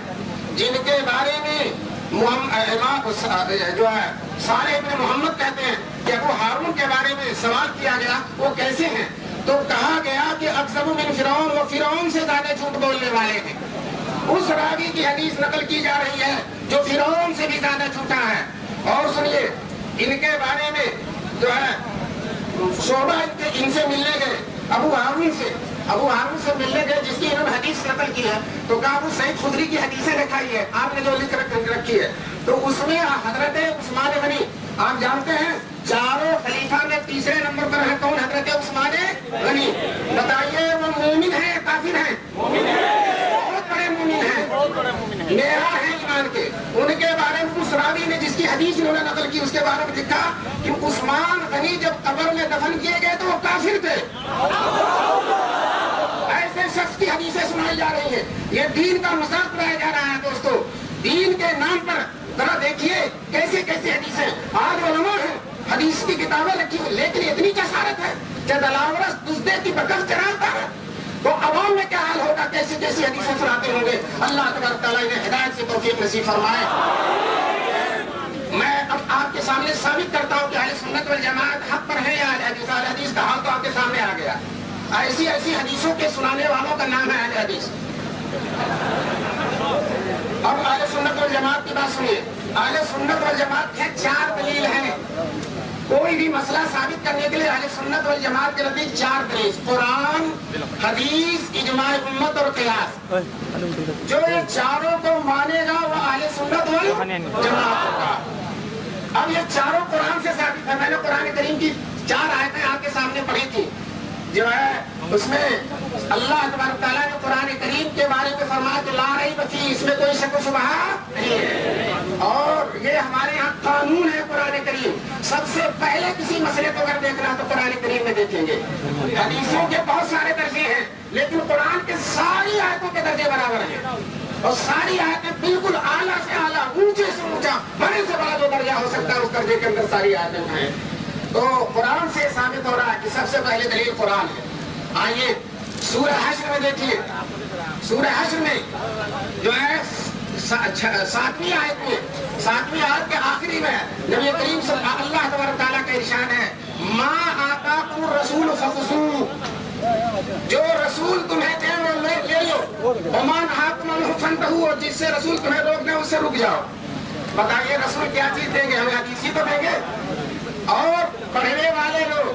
जिनके बारे में जो है साले इब्न मोहम्मद कहते हैं कि अबू हारून के बारे में सवाल किया गया वो कैसे हैं, तो कहा गया कि अक्सबु मिन फिरौन, वो फिरौन से ज्यादा झूठ बोलने वाले थे। उस रावी की हदीस नकल की जा रही है जो फिरौन से भी ज्यादा झूठा है। और सुनिए इनके बारे में जो है शोभा इनसे मिलने गए अबू हारून से मिलने गए, जिसकी इन्होंने हदीस नकल की है, तो कहा वो सईद खुदरी की हदीसें दिखाई है आपने जो लिख रखी है, तो उसमें हजरत उस्मान गनी आप जानते हैं चारों खलीफा में तीसरे नंबर पर है कौन? हजरत उस्मान गनी। बताइए वो मोमिन है काफिर है? बहुत बड़े मोमिन है, मेरा है ईमान के। उनके बारे में उस रावी ने जिसकी हदीस इन्होंने नकल की उसके बारे में लिखा कि उस्मान गनी जब कब्र में दफन किए गए तो वो काफिर थे। ऐसे शख्स की हदीसें सुनाई जा रही है, ये दीन का मजाक उड़ाया जा रहा है। दोस्तों दीन के नाम पर जरा देखिए कैसे कैसे हदीसें आज उलमा है, हदीस की किताबें रखी हुई, लेकिन इतनी जसारत है कि दलावरस दुस्दे की बकल चराता है, तो अवाम में क्या हाल होगा? कैसी कैसी हदीसें सुनाते होंगे। अल्लाह तबारक तआला इन्हें हिदायत से तौफीक नसीब फरमाए। मैं अब आपके सामने साबित करता हूँ कि अहले सुन्नत वल जमात हक पर है या अहले हदीस का हाल तो आपके सामने आ गया। ऐसी ऐसी हदीसों के सुनाने वालों का नाम है अहले हदीस। अब अहले सुन्नत वल जमात की बात सुनिए। अहले सुन्नत वल जमात के 4 दलील हैं। कोई भी मसला साबित करने के लिए अहले सुन्नत वल जमात के नजदीक 4 दलील, कुरान, हदीस, इजमाए उम्मत और क़ियास। जो ये चारों को मानेगा वो अहले सुन्नत वल जमात होगा। अब ये चारों कुरान से साबित है। मैंने कुरान करीम की 4 आयतें आपके सामने पढ़ी थी, जो है उसमें अल्लाह तबारक तआला ने कुरान करीम के बारे में फरमाया कि ला रैब फीह, इसमें कोई शक व शुबहा नहीं है। और ये हमारे यहाँ कानून है कुरान करीम। सबसे पहले किसी मसले को अगर देखना तो कुरान करीम में देखेंगे। हदीसों के बहुत सारे दर्जे हैं, लेकिन कुरान के सारी आयतों के दर्जे बराबर हैं, और सारी आयतें बिल्कुल आला से आला, ऊंचे से ऊंचा, बड़े से बड़ा जो दर्जा हो सकता है उस दर्जे के अंदर सारी आयतें हैं। तो कुरान से साबित हो रहा है कि सबसे पहले दलील कुरान है। आइए सूरह हश्र में देखिए। सूरह हश्र में जो है 7वीं आयत में, 7वीं आयत के आखिरी में नबी करीम अल्लाह तबारक तआला का इरशाद है, मा आताकुम रसूल फखुज़ूहु, जो रसूल तुम्हें दे वो ले लो, वमा नहाकुम अन्हु फंतहू, और जिससे रसूल तुम्हें रोक दे उससे रुक जाओ। बताइए रसूल क्या चीज देंगे? हमें हदीस ही तो देंगे। और पढ़ने वाले लोग,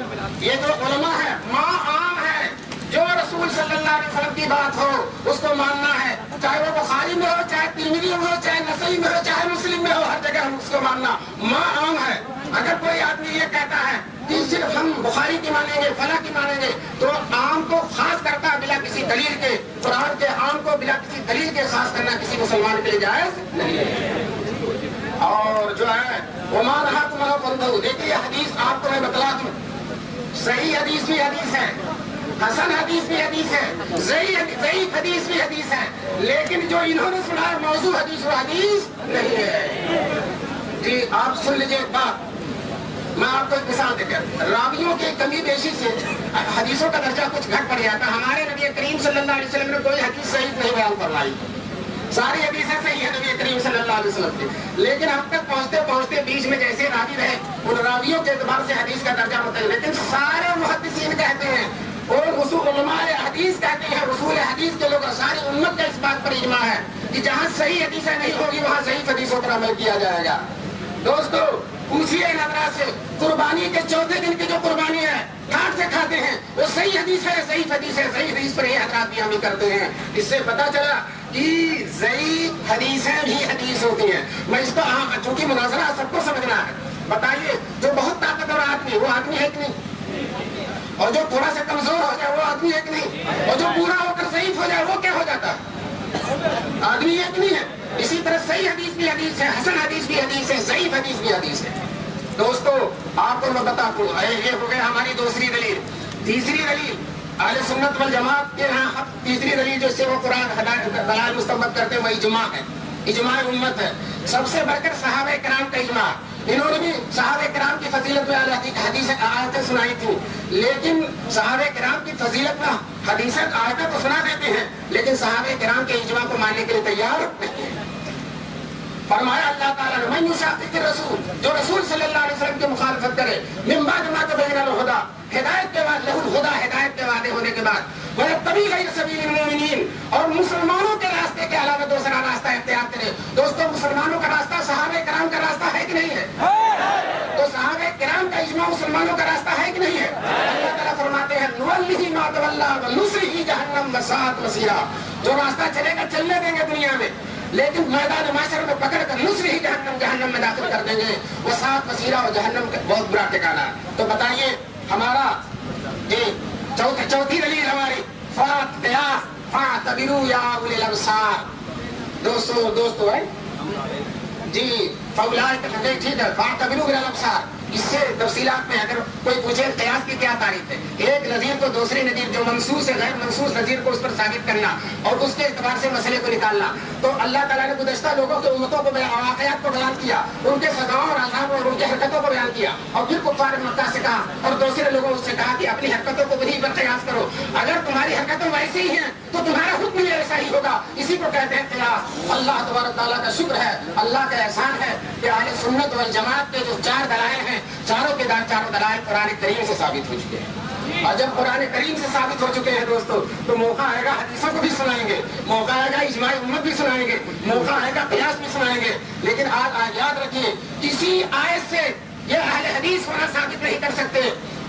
ये जो उलमा है, माँ आम है, जो रसूल सल्लल्लाहु अलैहि वसल्लम की बात हो उसको मानना है, चाहे वो बुखारी में हो, चाहे तिरमिज़ी में हो, चाहे नसई में हो, चाहे मुस्लिम में हो, हर जगह हम उसको मानना। माँ आम है। अगर कोई आदमी ये कहता है कि सिर्फ हम बुखारी की मानेंगे, फला की मानेंगे, तो आम को खास करता है बिना किसी दलील के। कुरान के आम को बिना किसी दलील के खास करना किसी मुसलमान के लिए जायज नहीं है। और जो है देखिए हदीस आपको मैं बतला दूं, सही हदीस भी हदीस है, हसन हदीस भी हदीस है, ज़ईफ़ हदीस भी हदीस है, लेकिन जो इन्होंने सुना है मौजू हदीस वो हदीस नहीं है। जी आप सुन लीजिए एक बात, मैं आपको एक मिसाल देकर, रावियों की कमी बेशी से हदीसों का दर्जा कुछ घट पड़ जाता। हमारे नबी करीम सल्लल्लाहु अलैहि वसल्लम ने कोई हदीस सही नहीं बयान करवाई, सारी हदीसें सही है नबी करीम सल्लल्लाहु अलैहि वसल्लम की, लेकिन अब तक पहुंचते पहुंचते बीच में जैसे रावी रहे उन रावियों के एतबार से हदीस का दर्जा होता है। लेकिन सारे मुहद्दिसीन कहते हैं और उलमाए हदीस कहते हैं, उसूल हदीस के लोग, सारी उम्मत का इस बात पर इजमा है कि जहाँ सही हदीसें नहीं होगी वहाँ सही हदीसों पर अमल किया जाएगा। दोस्तों पूछिए नजरा से, कुर्बानी के 4थे दिन की जो कुर्बानी है काट से खाते हैं, वो सही हदीस है, ज़ईफ़ हदीस है, ज़ईफ़ हदीस पर ये हज़रात भी अमल करते हैं। इससे पता चला कि ज़ईफ़ हदीसें भी हदीस होती हैं। मैं इसको चूंकि मुनाज़रा सबको समझना है, बताइए जो बहुत ताकतवर आदमी वो आदमी है कि नहीं, और जो थोड़ा सा कमजोर हो जाए वो आदमी है कि नहीं, और जो पूरा होकर ज़ईफ़ हो जाए वो क्या हो जाता है, आदमी है कि नहीं है। इसी तरह सही हदीस भी हदीस है, हसन हदीस भी हदीस है, ज़ईफ़ हदीस भी हदीस है। दोस्तों आपको मैं बता दूं, ये हो गया हमारी दूसरी दलील। तीसरी दलील अहले सुन्नत वल जमात के यहाँ तीसरी दलील जो वो कुरान दलाल मुस्तंबत करते हैं वो इजमा है, इजमा उम्मत है। सबसे बढ़कर सहाबा किराम का इजमा, इन्होंने भी सहाबा किराम की फजीलत में हदीस आयतें सुनाई थी, लेकिन सहाबा किराम की फजीलत में हदीस आयतें तो सुना देते हैं, लेकिन सहाबा किराम के इजमा को मानने के लिए तैयार नहीं है। फरमाया अल्लाह ताला ने, मन युशाक़िक़िर रसूल, जो रसूल सल्लल्लाहु अलैहि वसल्लम की मुखालफत करे, मिन बाद मा तबय्यन लहुल हुदा, हिदायत के बाद, लहुल हुदा, हिदायत के वादे होने के बाद, वयत्तबि गैर सबीलिल मुमिनीन, और मुसलमानों के रास्ते के अलावा दूसरा रास्ता इख्तियार करे। दोस्तों मुसलमानों का रास्ता सहाबा किराम का रास्ता है कि नहीं है? तो सहाबा किराम का इज्मा मुसलमानों का रास्ता है कि नहीं है? अल्लाह ताला फरमाते हैं, नुवल्लिही मा तवल्ला व नुस्लिही जहन्नम व साअत मसीरा, जो रास्ता चलेगा चलने देंगे दुनिया में, लेकिन मैदान माशर में पकड़ कर नुस्लिही जहन्नम, जहन्नम में दाखिल कर देंगे, वो सात मसीरा और जहन्नम का बहुत बुरा ठिकाना। तो बताइए हमारा ये चौथी दलील हमारी फातबिरू या उलिल अब्सार। दोस्तों है जी, फौलाए ठीक है, फातबिरू उलिल अब्सार। इससे तफसीलात में अगर कोई पूछे क़यास की क्या तारीफ है, एक नज़ीर को दूसरी नज़ीर, जो मंसूस है गैर मंसूस नज़ीर को उस पर साबित करना और उसके एतबार से मसले को निकालना। तो अल्लाह ताला ने गुज़श्ता लोगों के उम्मतों को वाक़यात को बयान किया, उनके सज़ाओं और अज़ाब और उनकी हरकतों को बयान किया, और फिर कुफ़ार मक्का से कहा और दूसरे लोगों से कहा कि अपनी हरकतों को वही पर क़यास करो, अगर तुम्हारी हरकतें वैसी ही हैं तो तुम्हारा हुक्म भी ऐसा ही होगा। इसी को कहते हैं क़यास। अल्लाह तबारक तआला का शुक्र है, अल्लाह का एहसान है कि अहले सुन्नत वल जमात के जो चार दलाइल हैं, चारों दलाइल कुरान करीम से साबित हो चुके हैं। और जब कुरान करीम से साबित हो चुके हैं दोस्तों, तो मौका आएगा हदीसों को भी सुनाएंगे, मौका आएगा इजमा उम्मत भी सुनाएंगे, मौका आएगा क़यास भी सुनाएंगे। लेकिन आज याद रखिए, किसी आयत से ये अहले हदीस होना साबित नहीं कर सकते,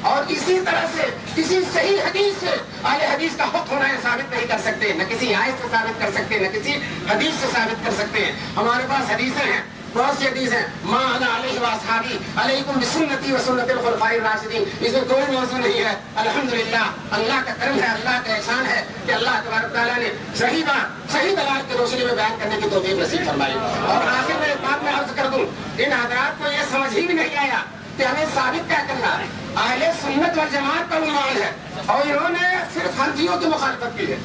और इसी तरह से किसी सही हदीस से अहले हदीस का हुक्म होना साबित नहीं कर सकते, न किसी आयत से साबित कर सकते, न किसी हदीस से साबित कर सकते हैं। हमारे पास हदीसें हैं, बहुत सी हदीस है, मा अना अलैहि व अस्हाबी अलैकुम बिसुन्नती व सुन्नतिल खुलफाए राशिदीन। इसमें कोई मौजू नहीं है। अल्हम्दुलिल्लाह, अल्लाह का करम है, अल्लाह का एहसान है कि अल्लाह तबारक तआला ने सही बात सही दलाल की रोशनी में बयान करने की तौफीक नसीब फरमाई। और आखिर में एक बात मैं अर्ज कर दूं, इन हज़रात को यह समझ ही भी नहीं आया कि हमें साबित क्या करना है। अहले सुन्नत वल जमात का उन्वान है, और इन्होंने सिर्फ हनफियों की मुखालफत की है,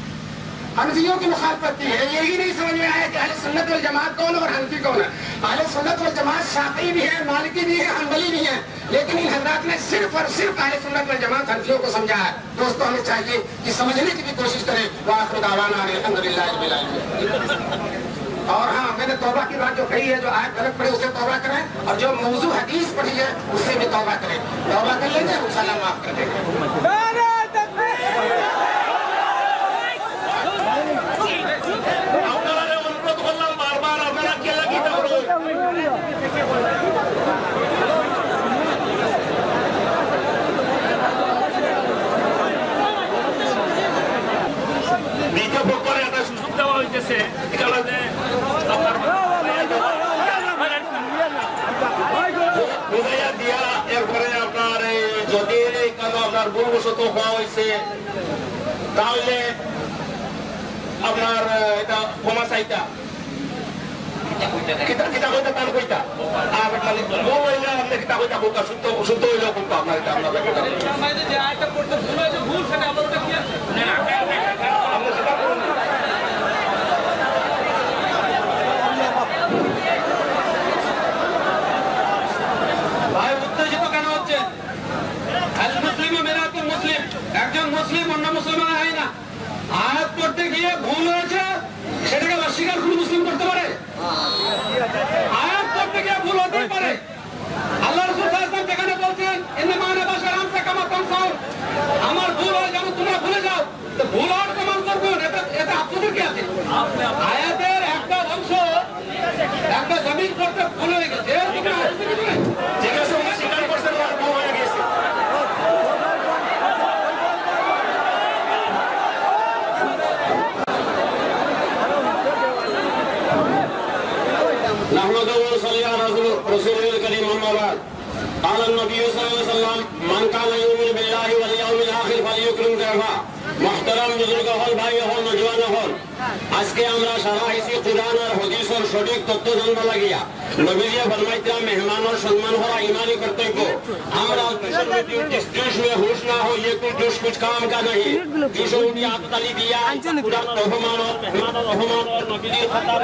हनफियों की मुखालफत की है। यही नहीं समझ में आया कि अहले सुन्नत वल जमात कौन और हनफी कौन है। अहले सुन्नत वल जमात शाफी भी है, मालिकी भी है, हंबली भी है, लेकिन इन हज़रात ने सिर्फ और सिर्फ अहले सुन्नत वल जमात हनफियों को समझा है। दोस्तों हमें चाहिए कि समझने की भी कोशिश करें। व आखिर दावाना अल्हम्दुलिल्लाह रब्बिल आलमीन। और हाँ, मैंने तौबा की बात जो कही है, जो आयत गलत पढ़ी उससे तौबा करें, और जो मौजू हदीस पढ़ी है उससे भी तौबा करें। तौबा कर लेंगे, इंशाअल्लाह माफ कर देंगे। দ্বিতীয় পক্ষের একটা সুযোগ দেওয়া হইতেছে, এটা হলো যে বুঝাইয়া দিয়া, এরপরে আপনার যদি এই কাজ আপনার ভুলবশত হওয়া হয়েছে, তাহলে আপনার এটা ক্ষমা চাইতা কিতা কইতা তার কইতা, আর মানে ভুল হইলে আপনি কিতা কইতা বলতা, শুদ্ধ হইলেও কিন্তু আপনার এটা আপনার যে আয়টা করতে ভুল হয়েছে, ভুল সেটা আমরা ওটা কি আছে না আমরা সেটা করুন। ভাই উত্তেজিত কেন হচ্ছে? আল মুসলিম মিরাতুল মুসলিম, একজন মুসলিম অন্য মুসলমান হয় না। আয়াত পড়তে গিয়ে ভুল হয়েছে, সেটাকে অস্বীকার কোনো মুসলিম করতে পারে? আয়াত পড়তে গিয়ে ভুল হতে পারে। আল্লাহ রাসূল সাল্লাল্লাহু আলাইহি ওয়াসাল্লাম যেখানে বলছেন ইন্নামা আনা বাশারুন কামা তানসাউন, আমার ভুল হয় যেমন তোমরা ভুলে যাও, তো ভুল হওয়ার প্রমাণ করবেন, এটা আপনাদের কি আছে? আয়াতের একটা অংশ একটা জমিন করতে ভুল হয়ে গেছে, জিজ্ঞাসা স্বীকার করছেন ভুল হয়ে গেছে। रसूलुल करीम अम्मा बाद قال النبي صلى الله عليه وسلم من كان يؤمن بالله واليوم الاخر فليكرم ضيفه محترم বুজুর্গ হল ভাই হল নওজওয়ান হল আজকে আমরা সারা হইছি কুরআন আর হাদিসের সঠিক তথ্য জানতে লাগিয়া নবীজি ফরমাইতা মেহমানের সম্মান করা ঈমানি কর্তব্য আমরা जोश में होश ना हो ये कोई जोश कुछ काम का नहीं जोश उनकी आत्ताली दिया कुरान रहमान और मेहमान और रहमान और नबीजी खतार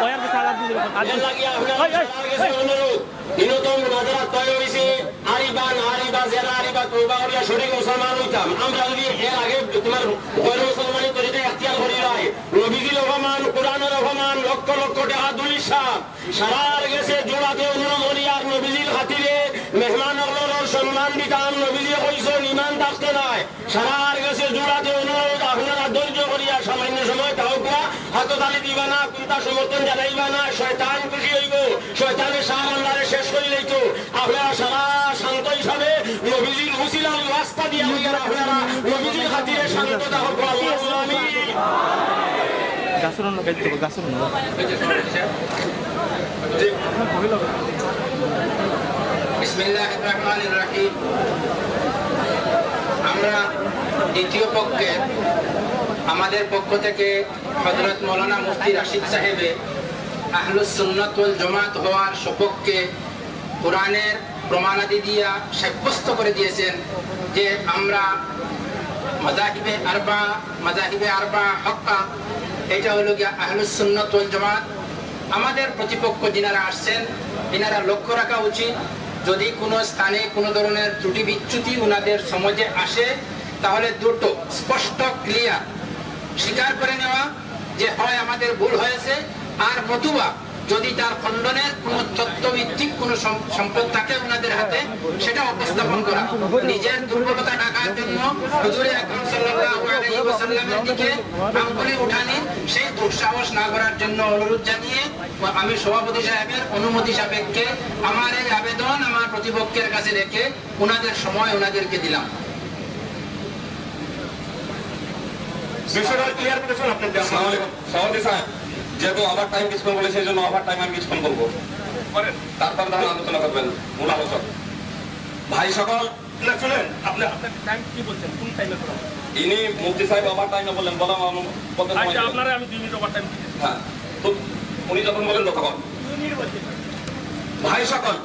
ওয়ার বিছালা দিল আজ লাগিয়া আপনারা গেছে অনুরোধ ইনতো মুনাজারা তয় হইছে আরিবা যারা আরিবা তওবা করিয়া শরীক মুসলমান হইতাম আমরা যদি এর আগে তোমার গয়র মুসলমানি তরিকা ইখতিয়ার করি রাই নবীজি রহমান কুরআনের রহমান লক্ষ লক্ষ টাকা দুলিশা সারার গেছে জোড়াতে অনুরোধ করি আর নবীজির খাতিরে মেহমানগুলোর সম্মান দিতাম নবীজি কইছেন ঈমান থাকতে নাই সারার গেছে জোড়াতে অনুরোধ আপনারা ধৈর্য করিয়া সামান্য সময় তাওবা হাততালি দিবা না কোনটা সমর্থন জানাইবা না শয়তান খুশি হইব শয়তানের সামনে শেষ করে লইতো আপনারা সারা শান্ত হিসাবে নবীজির উসিলার রাস্তা দিয়ে আপনারা নবীজির খাতিরে শান্ত থাকো আল্লাহু আমিন গাছরন গাইতে হবে গাছরন বিসমিল্লাহির রহমানির রহিম আমরা দ্বিতীয় পক্ষে আমাদের পক্ষ থেকে হযরত মাওলানা মুফতি রাশিদ সাহেবে আহলুস সুন্নাত ওয়াল জামাত হওয়ার সপক্ষে কোরআনের প্রমাণাদি দিয়া সাব্যস্ত করে দিয়েছেন যে আমরা মাযাহিবে আরবা হক্কা এটা হলো গিয়া আহলুস সুন্নাত ওয়াল জামাত আমাদের প্রতিপক্ষ যিনারা আসছেন যিনারা লক্ষ্য রাখা উচিত যদি কোনো স্থানে কোনো ধরনের ত্রুটি বিচ্যুতি ওনাদের সমাজে আসে তাহলে দুটো স্পষ্ট ক্লিয়ার স্বীকার করে নেওয়া যে হয় আমাদের ভুল হয়েছে আর নতুবা যদি তার খণ্ডনের কোনো তত্ত্বভিত্তিক কোনো সম্পদ থাকে ওনাদের হাতে সেটা উপস্থাপন করা নিজের দুর্বলতা ঢাকার জন্য হুজুর আকরাম সাল্লাল্লাহু আলাইহি ওয়াসাল্লামের দিকে আঙ্গুলি উঠানি সেই দুঃসাহস না করার জন্য অনুরোধ জানিয়ে আমি সভাপতি সাহেবের অনুমতি সাপেক্ষে আমার এই আবেদন আমার প্রতিপক্ষের কাছে রেখে ওনাদের সময় ওনাদেরকে দিলাম বিষয়টা ক্লিয়ার করেছেন আপনি আসসালামু আলাইকুম সভাপতি সাহেব যেহেতু ওভার টাইম কিছুক্ষণ বলে সেই জন্য ওভার টাইম আমি কিছুক্ষণ বলবো তারপর তাহলে আলোচনা করবেন মূল আলোচক ভাই সকল শুনেন আপনি আপনার টাইম কি বলছেন কোন টাইমে করা ইনি মুফতি সাহেব ওভার টাইমে বললেন বললাম আচ্ছা আপনারা আমি 2 মিনিট ওভার টাইম হ্যাঁ তো উনি যখন বলেন তখন 2 মিনিট বলছেন ভাই সকল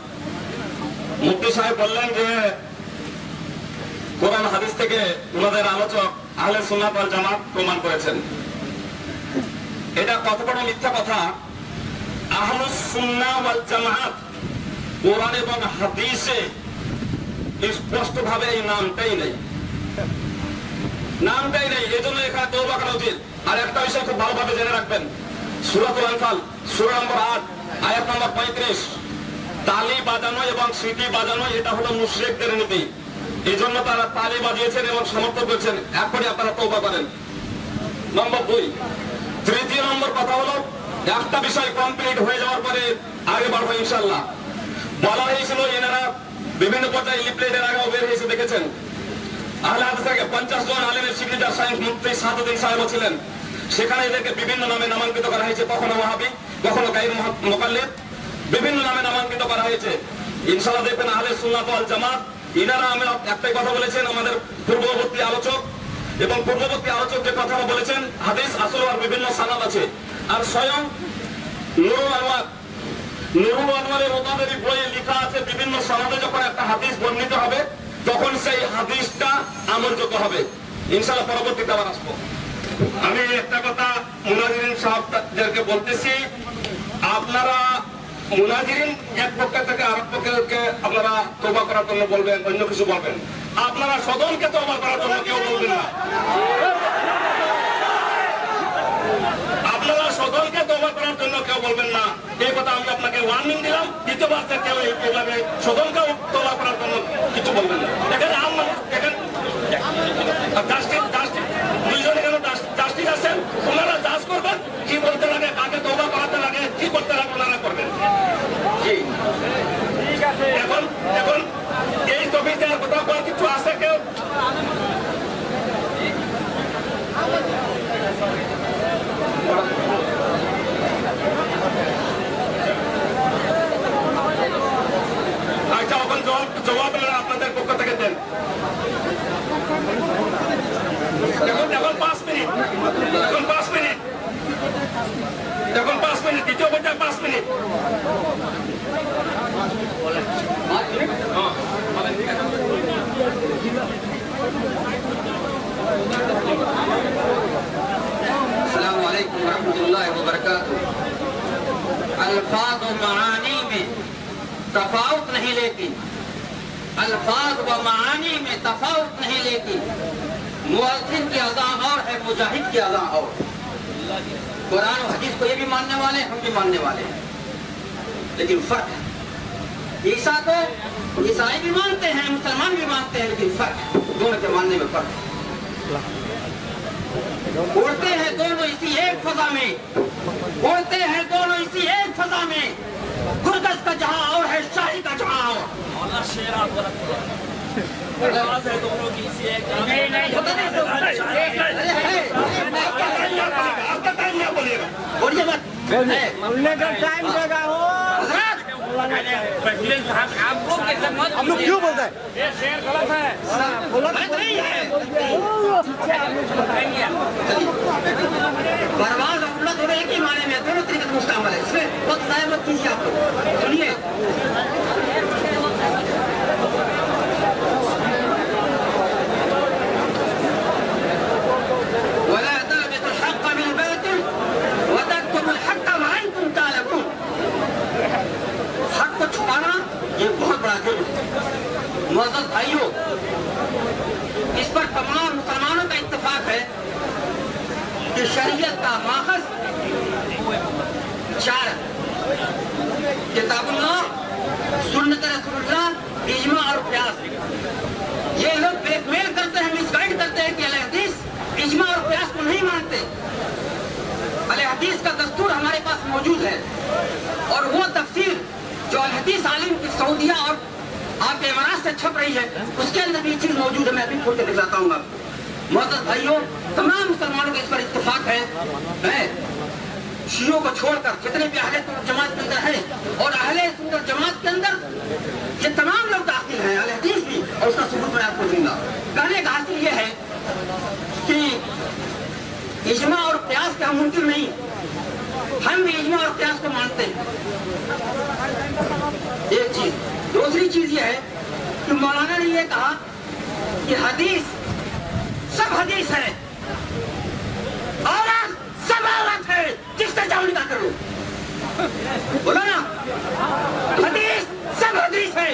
মুফতি সাহেব বললেন যে কোরআন হাদিস থেকে ওনাদের আলোচক আহলে সুন্নাত ওয়াল জামাত প্রমাণ করেছেন এটা কত বড় মিথ্যা কথা আহলুস সুন্নাহ ওয়াল জামাত কোরআন এবং হাদিসে স্পষ্টভাবে এই নামটাই নেই এজন্য এখানে তওবা করা উচিত আর একটা বিষয় খুব ভালোভাবে জেনে রাখবেন সূরাতুল আনফাল সূরা নম্বর 8 আয়াত নম্বর 35 তালি বাজানো এবং সিটি বাজানো এটা হলো মুশরিকদের নীতি এজন্য তারা তালি বাজিয়েছেন এবং সমর্থন করেছেন এরপরে আপনারা তওবা করেন নম্বর 2 তৃতীয় নম্বর কথা হলো একটা বিষয় কমপ্লিট হয়ে যাওয়ার পরে আগে বাড়বো ইনশাআল্লাহ বলা হয়েছিল এনারা বিভিন্ন পর্যায়ে লিফলেটের আগেও বের হয়েছে দেখেছেন আহলে হাদিস থেকে 50 জন আলেমের স্বীকৃত শাইখ মুফতি সাদউদ্দিন সাহেব ছিলেন সেখানে এদেরকে বিভিন্ন নামে নামাঙ্কিত করা হয়েছে কখনো ওয়াহাবি কখনো গায়র মুকাল্লিদ বিভিন্ন নামে নামাঙ্কিত করা হয়েছে ইনশাআল্লাহ দেখবেন আহলে সুন্নাত ওয়াল জামাত ইনারা আমরা একটাই কথা বলেছেন আমাদের পূর্ববর্তী আলোচক এবং পূর্ববর্তী আলোচক যে কথাটা বলেছেন হাদিস আসলে আর বিভিন্ন সানাদ আছে আর স্বয়ং নুরুল আনওয়ারের ওনাদেরই বইয়ে লেখা আছে বিভিন্ন সনদে যখন একটা হাদিস বর্ণিত হবে তখন সেই হাদিসটা আমলযোগ্য হবে ইনশাআল্লাহ পরবর্তীতে আবার আসবো আমি একটা কথা মুনাজিরিন সাহেবদেরকে বলতেছি আপনারা মুনাজিরিন এক পক্ষ থেকে আরেক পক্ষকে আপনারা তওবা করার জন্য বলবেন অন্য কিছু বলবেন আপনারা সদনকে তওবা করার জন্য কেউ বলবেন না আপনারা সদনকে তওবা করার জন্য কেউ বলবেন না এই কথা আমি আপনাকে ওয়ার্নিং দিলাম দ্বিতীয়বার কেউ এইভাবে সদনকে তওবা করার জন্য কিছু বলবেন না এখানে আমরা এখানে দুইজন এখানে জাস্টিস আছেন ওনারা জাজ করবেন কি বলতে লাগে কাকে তওবা করাতে লাগে কি করতে লাগে ওনারা করবেন জি ঠিক আছে এখন এই টপিকে আর কথা বলার কিছু আছে কেউ अस्सलाम वालेकुम रहमतुल्लाहि व बरकातुहू। अल्फाज व मानी में तफावत नहीं, लेकिन अल्फाज व मानी में तफावत नहीं, लेकिन मुअज्जिन की अज़ा और है, मुजाहिद की अज़ा और। कुरान और हदीस को ये भी मानने वाले हैं, हम भी मानने वाले हैं, लेकिन फर्क है। ईसा को ईसाई भी मानते हैं, मुसलमान भी मानते हैं, लेकिन फर्क है, दोनों के मानने में फर्क है। उड़ते हैं दोनों इसी एक फजा में, उड़ते हैं दोनों इसी एक फजा में। गुरगस का जहां और है, शाही का जहां और। दोनों की इसी एक बोलिए मत, बोलने का टाइम देगा हो। हम लोग क्यों बोलते हैं? ये शेर गलत है। परवाज और उड़ना दोनों एक ही माने में, दोनों तरीके से मुस्तामल है, इसमें वक्त ज़ाया मत कीजिए आप लोग। सुनिए, वला तल्बिसुल हक़्क़ बिल बातिल व तक्तुमुल हक़्क़ व अंतुम तालमून। हक को छुपाना ये बहुत बड़ा जुर्म है। मुअज़्ज़ज़ भाइयों, इस पर तमाम मुसलमानों का इत्तेफाक है कि शरीयत का माखज़ चार है: किताबुल्लाह, सुन्नत रसूलुल्लाह, इज्मा और क़ियास। ये लोग ब्लैकमेल करते हैं, मिसगाइड करते हैं कि अहले हदीस इज्मा और क़ियास को नहीं मानते। अहले हदीस का दस्तूर हमारे पास मौजूद है, और वो तफसीर जो अहले हदीस आलिम की सऊदिया और आपके इमारात से छप रही है, उसके अंदर भी चीज मौजूद है। मैं अभी खोल के दिखाता हूँ आपको। मुअज़्ज़ज़ भाइयों, तमाम मुसलमानों को इस पर इत्तेफाक है, शियों को छोड़कर जितने भी अहले सुन्नत जमात के अंदर है, और अहले सुन्नत जमात के अंदर ये तमाम लोग दाखिल हैं, अहले हदीस भी, और उसका सबूत मैं आपको दूंगा। कहने का हासिल ये है कि इज्मा और क़ियास का मुमकिन नहीं, हम भी इज्मा और क़ियास को मानते हैं। एक चीज। दूसरी चीज ये है कि मौलाना ने ये कहा कि हदीस सब हदीस है, औरत सब औरत है, जिससे जाओ निकाह कर लो। बोलो ना, हदीस सब हदीस है,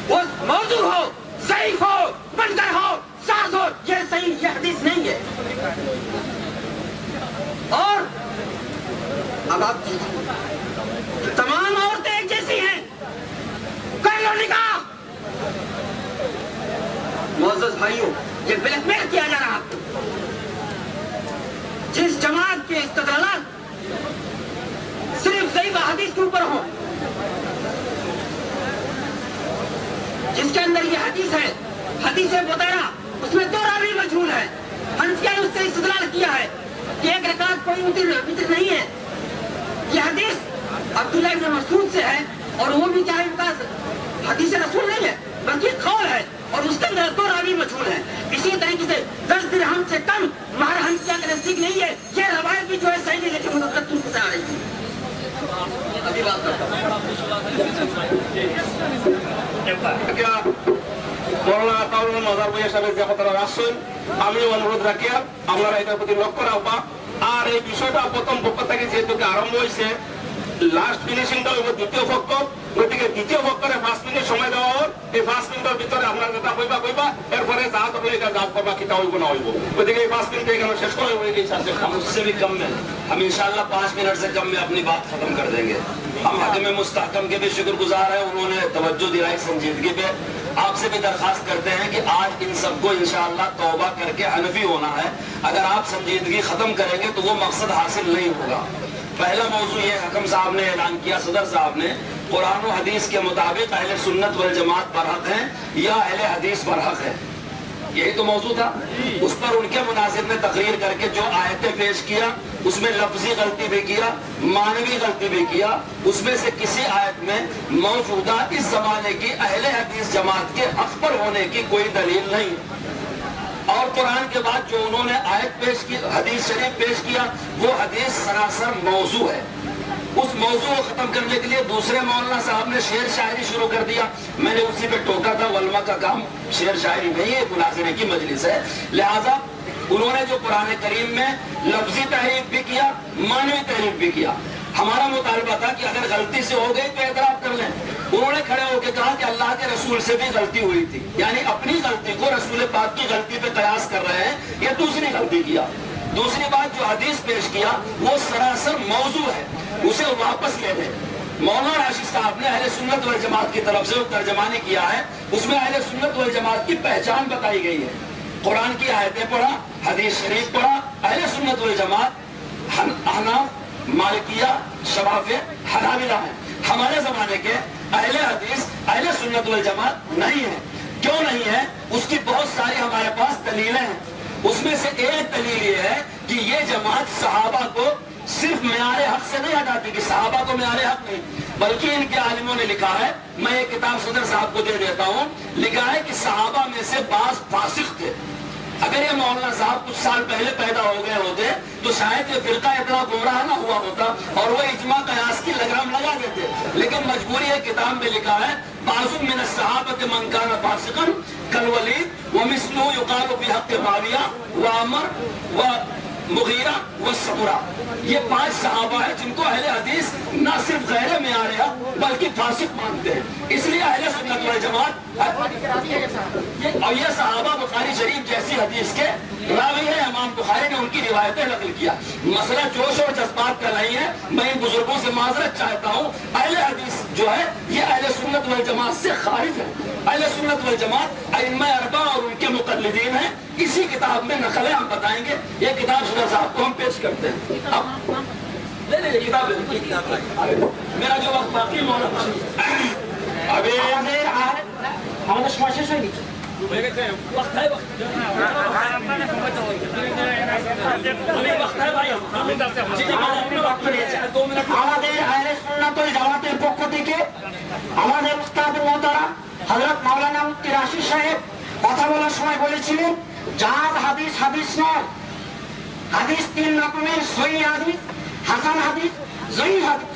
वो मौजू हो, ज़ईफ़ हो, मुनकर हो, साज़ हो, ये सही, ये हदीस नहीं है। और अब आप तमाम औरतें एक जैसी हैं, कर लो निकाह। मुअज़्ज़ज़ भाइयों, ये ब्लैकमेल किया जा रहा है। जिस जमात के इस्तदलाल सिर्फ ज़ईफ़ हदीस के ऊपर हो, जिसके अंदर ये हदीस है, हदीस मुतहरा, उसमें दो रावी मजहूल है। हनफिया ने उससे इस्तदलाल किया है कि एक रकात कोई वितर नहीं है। ये हदीस अब्दुल्ला इब्न मसऊद से है, और वो भी चाहे उनका हदीस रसूल नहीं है, बल्कि कौल है, और उसके अंदर दो रावी मजहूल है। इसी तरीके से 10 दिरहम से कम मार हनफिया के नजदीक नहीं है। ये रवायत भी जो है सही नहीं, लेकिन मुनक़्क़द तुर्क से आ रही थी। अभी बात करता हूँ। क्या মৌলানা আতাউর নজর বইয়া সাহেবের যে কথাটা আসছেন, আমি অনুরোধ রাখি আপনারা এটার প্রতি লক্ষ্য রাখবা। আর এই বিষয়টা প্রথম পক্ষ থেকে যেহেতু আরম্ভ হয়েছে, লাস্ট ফিনিশিংটা হইব দ্বিতীয় পক্ষ, গতিকে দ্বিতীয় পক্ষরে 5 মিনিট সময় দেওয়া হোক। এই 5 মিনিটের ভিতরে আপনার যেটা কইবা, এরপরে যা তবে এটা জাপ করবা, কিটা হইব না হইব। গতিকে এই 5 মিনিট এখানে শেষ করে হয়ে গেছে। हम उससे भी कम में, हम इंशाल्लाह 5 मिनट से कम में अपनी बात खत्म कर देंगे। हम हकीम मुस्तहकम के भी शुक्रगुजार हैं, उन्होंने तवज्जो दिलाई संजीदगी पे। आपसे भी दरखास्त करते हैं कि आज इन सबको इंशाअल्लाह तौबा करके हनफी होना है। अगर आप संजीदगी खत्म करेंगे तो वो मकसद हासिल नहीं होगा। पहला मौजू ये हकम साहब ने ऐलान किया, सदर साहब ने, कुरान और हदीस के मुताबिक अहले सुन्नत वल जमात बरहक हैं या अहले हदीस बरहक है, यही तो मौजू था। उस पर उनके मुनासिब ने तकरीर करके जो आयतें पेश किया, उसमें लफ्जी गलती भी किया, मानवी गलती भी किया। उसमें से किसी आयत में मौजूदा इस जमाने की अहले हदीस जमात के हक पर होने की कोई दलील नहीं। और कुरान के बाद जो उन्होंने आयत पेश की, हदीस शरीफ पेश किया, वो हदीस सरासर मौजू है। उस मौजू को खत्म करने के लिए दूसरे मौलाना साहब ने शेर शायरी शुरू कर दिया। मैंने उसी पे टोका था, वल्मा का काम शेर शायरी नहीं है, मुनाजरे की मजलिस है। लिहाजा उन्होंने जो कुरान करीम में लफ्जी तहरीफ भी किया, मानवी तहरीफ भी किया। हमारा मुतालबा था कि अगर गलती से हो गई तो एतराफ कर लें। उन्होंने खड़े होकर कहा कि अल्लाह के रसूल से भी गलती हुई थी, यानी अपनी गलती को रसूल पाक की गलती पे कयास कर रहे हैं, ये दूसरी गलती किया। दूसरी बात जो हदीस पेश किया वो सरासर मौजू है, उसे वापस ले लें। मौलाना राशिद साहब ने अहले सुन्नत वल जमात की तरफ से जो तर्जमानी किया है उसमें अहले सुन्नत वल जमात की पहचान बताई गई है। कुरान की आयतें पढ़ा, हदीस शरीफ पढ़ा, अहले सुन्नत वल जमात अहनाफ, मालिकिया, शवाफे, हनाबिला है। हमारे जमाने के अहले हदीस अहले सुन्नत वल जमात नहीं है। क्यों नहीं है? उसकी बहुत सारी हमारे पास दलीलें हैं। उसमें से एक दलील ये है कि ये जमात सहाबा को सिर्फ मेयारे हक से नहीं हटाती, कि सहाबा को मेयारे हक नहीं, बल्कि इनके आलिमों ने लिखा है, मैं ये किताब सदर साहब को दे देता हूँ, लिखा है कि सहाबा में से बाज फासिक थे। अगर ये मौलाना साहब कुछ साल पहले पैदा हो गए होते तो शायद ये फिरका इतना गुमराह ना हुआ होता और वो इजमा कयास की लगाम लगा देते। लेकिन मजबूरी है, किताब में लिखा है बाज़ु मिन अस्सहाबत मन कान फासिकन कल वलीद व मिस्लुहु युक़ालु फी हक़्क़ि मुआविया व अमर व मुगीरा व सबुरा। ये 5 सहाबा है जिनको अहले हदीस ना सिर्फ गैर में आ रहा बल्कि फासिक मानते हैं। इसलिए अहले सुन्नत वल जमात और ये सहाबा बुखारी शरीफ जैसी हदीस के रावी है। इमाम बुखारी ने उनकी रिवायतें नकल किया। मसला जोश और जज्बात का नहीं है। मैं इन बुजुर्गों से माजरत चाहता हूँ। अहले हदीस जो है ये अहले सुन्नत वल जमात से खारिज है। अहले सुन्नत वल जमात अइम्मा अरबा और उनके मुक़ल्लिदीन हैं। इसी किताब में नकलें हम बताएंगे। ये किताब सदर साहब को हम पेश करते हैं। अब ले किताब मेरा जो वक्त बाकी मौलाना अभी আমাদের সময় শেষ হয়নি। वक्त है, আমাদের আহলে সুন্নাত ওয়াল জামাতের পক্ষ থেকে আমাদের উস্তাদ মুহতারাম হযরত মাওলানা মুফতি রাশিদ সাহেব কথা বলার সময় বলেছিলেন, জাল হাদিস হাদিস নয়। হাদিস 3 রকমের, সহিহ হাদিস, হাসান হাদিস, জয়ীফ হাদিস।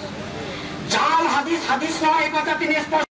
জাল হাদিস হাদিস নয়, এই কথা তিনি স্পষ্ট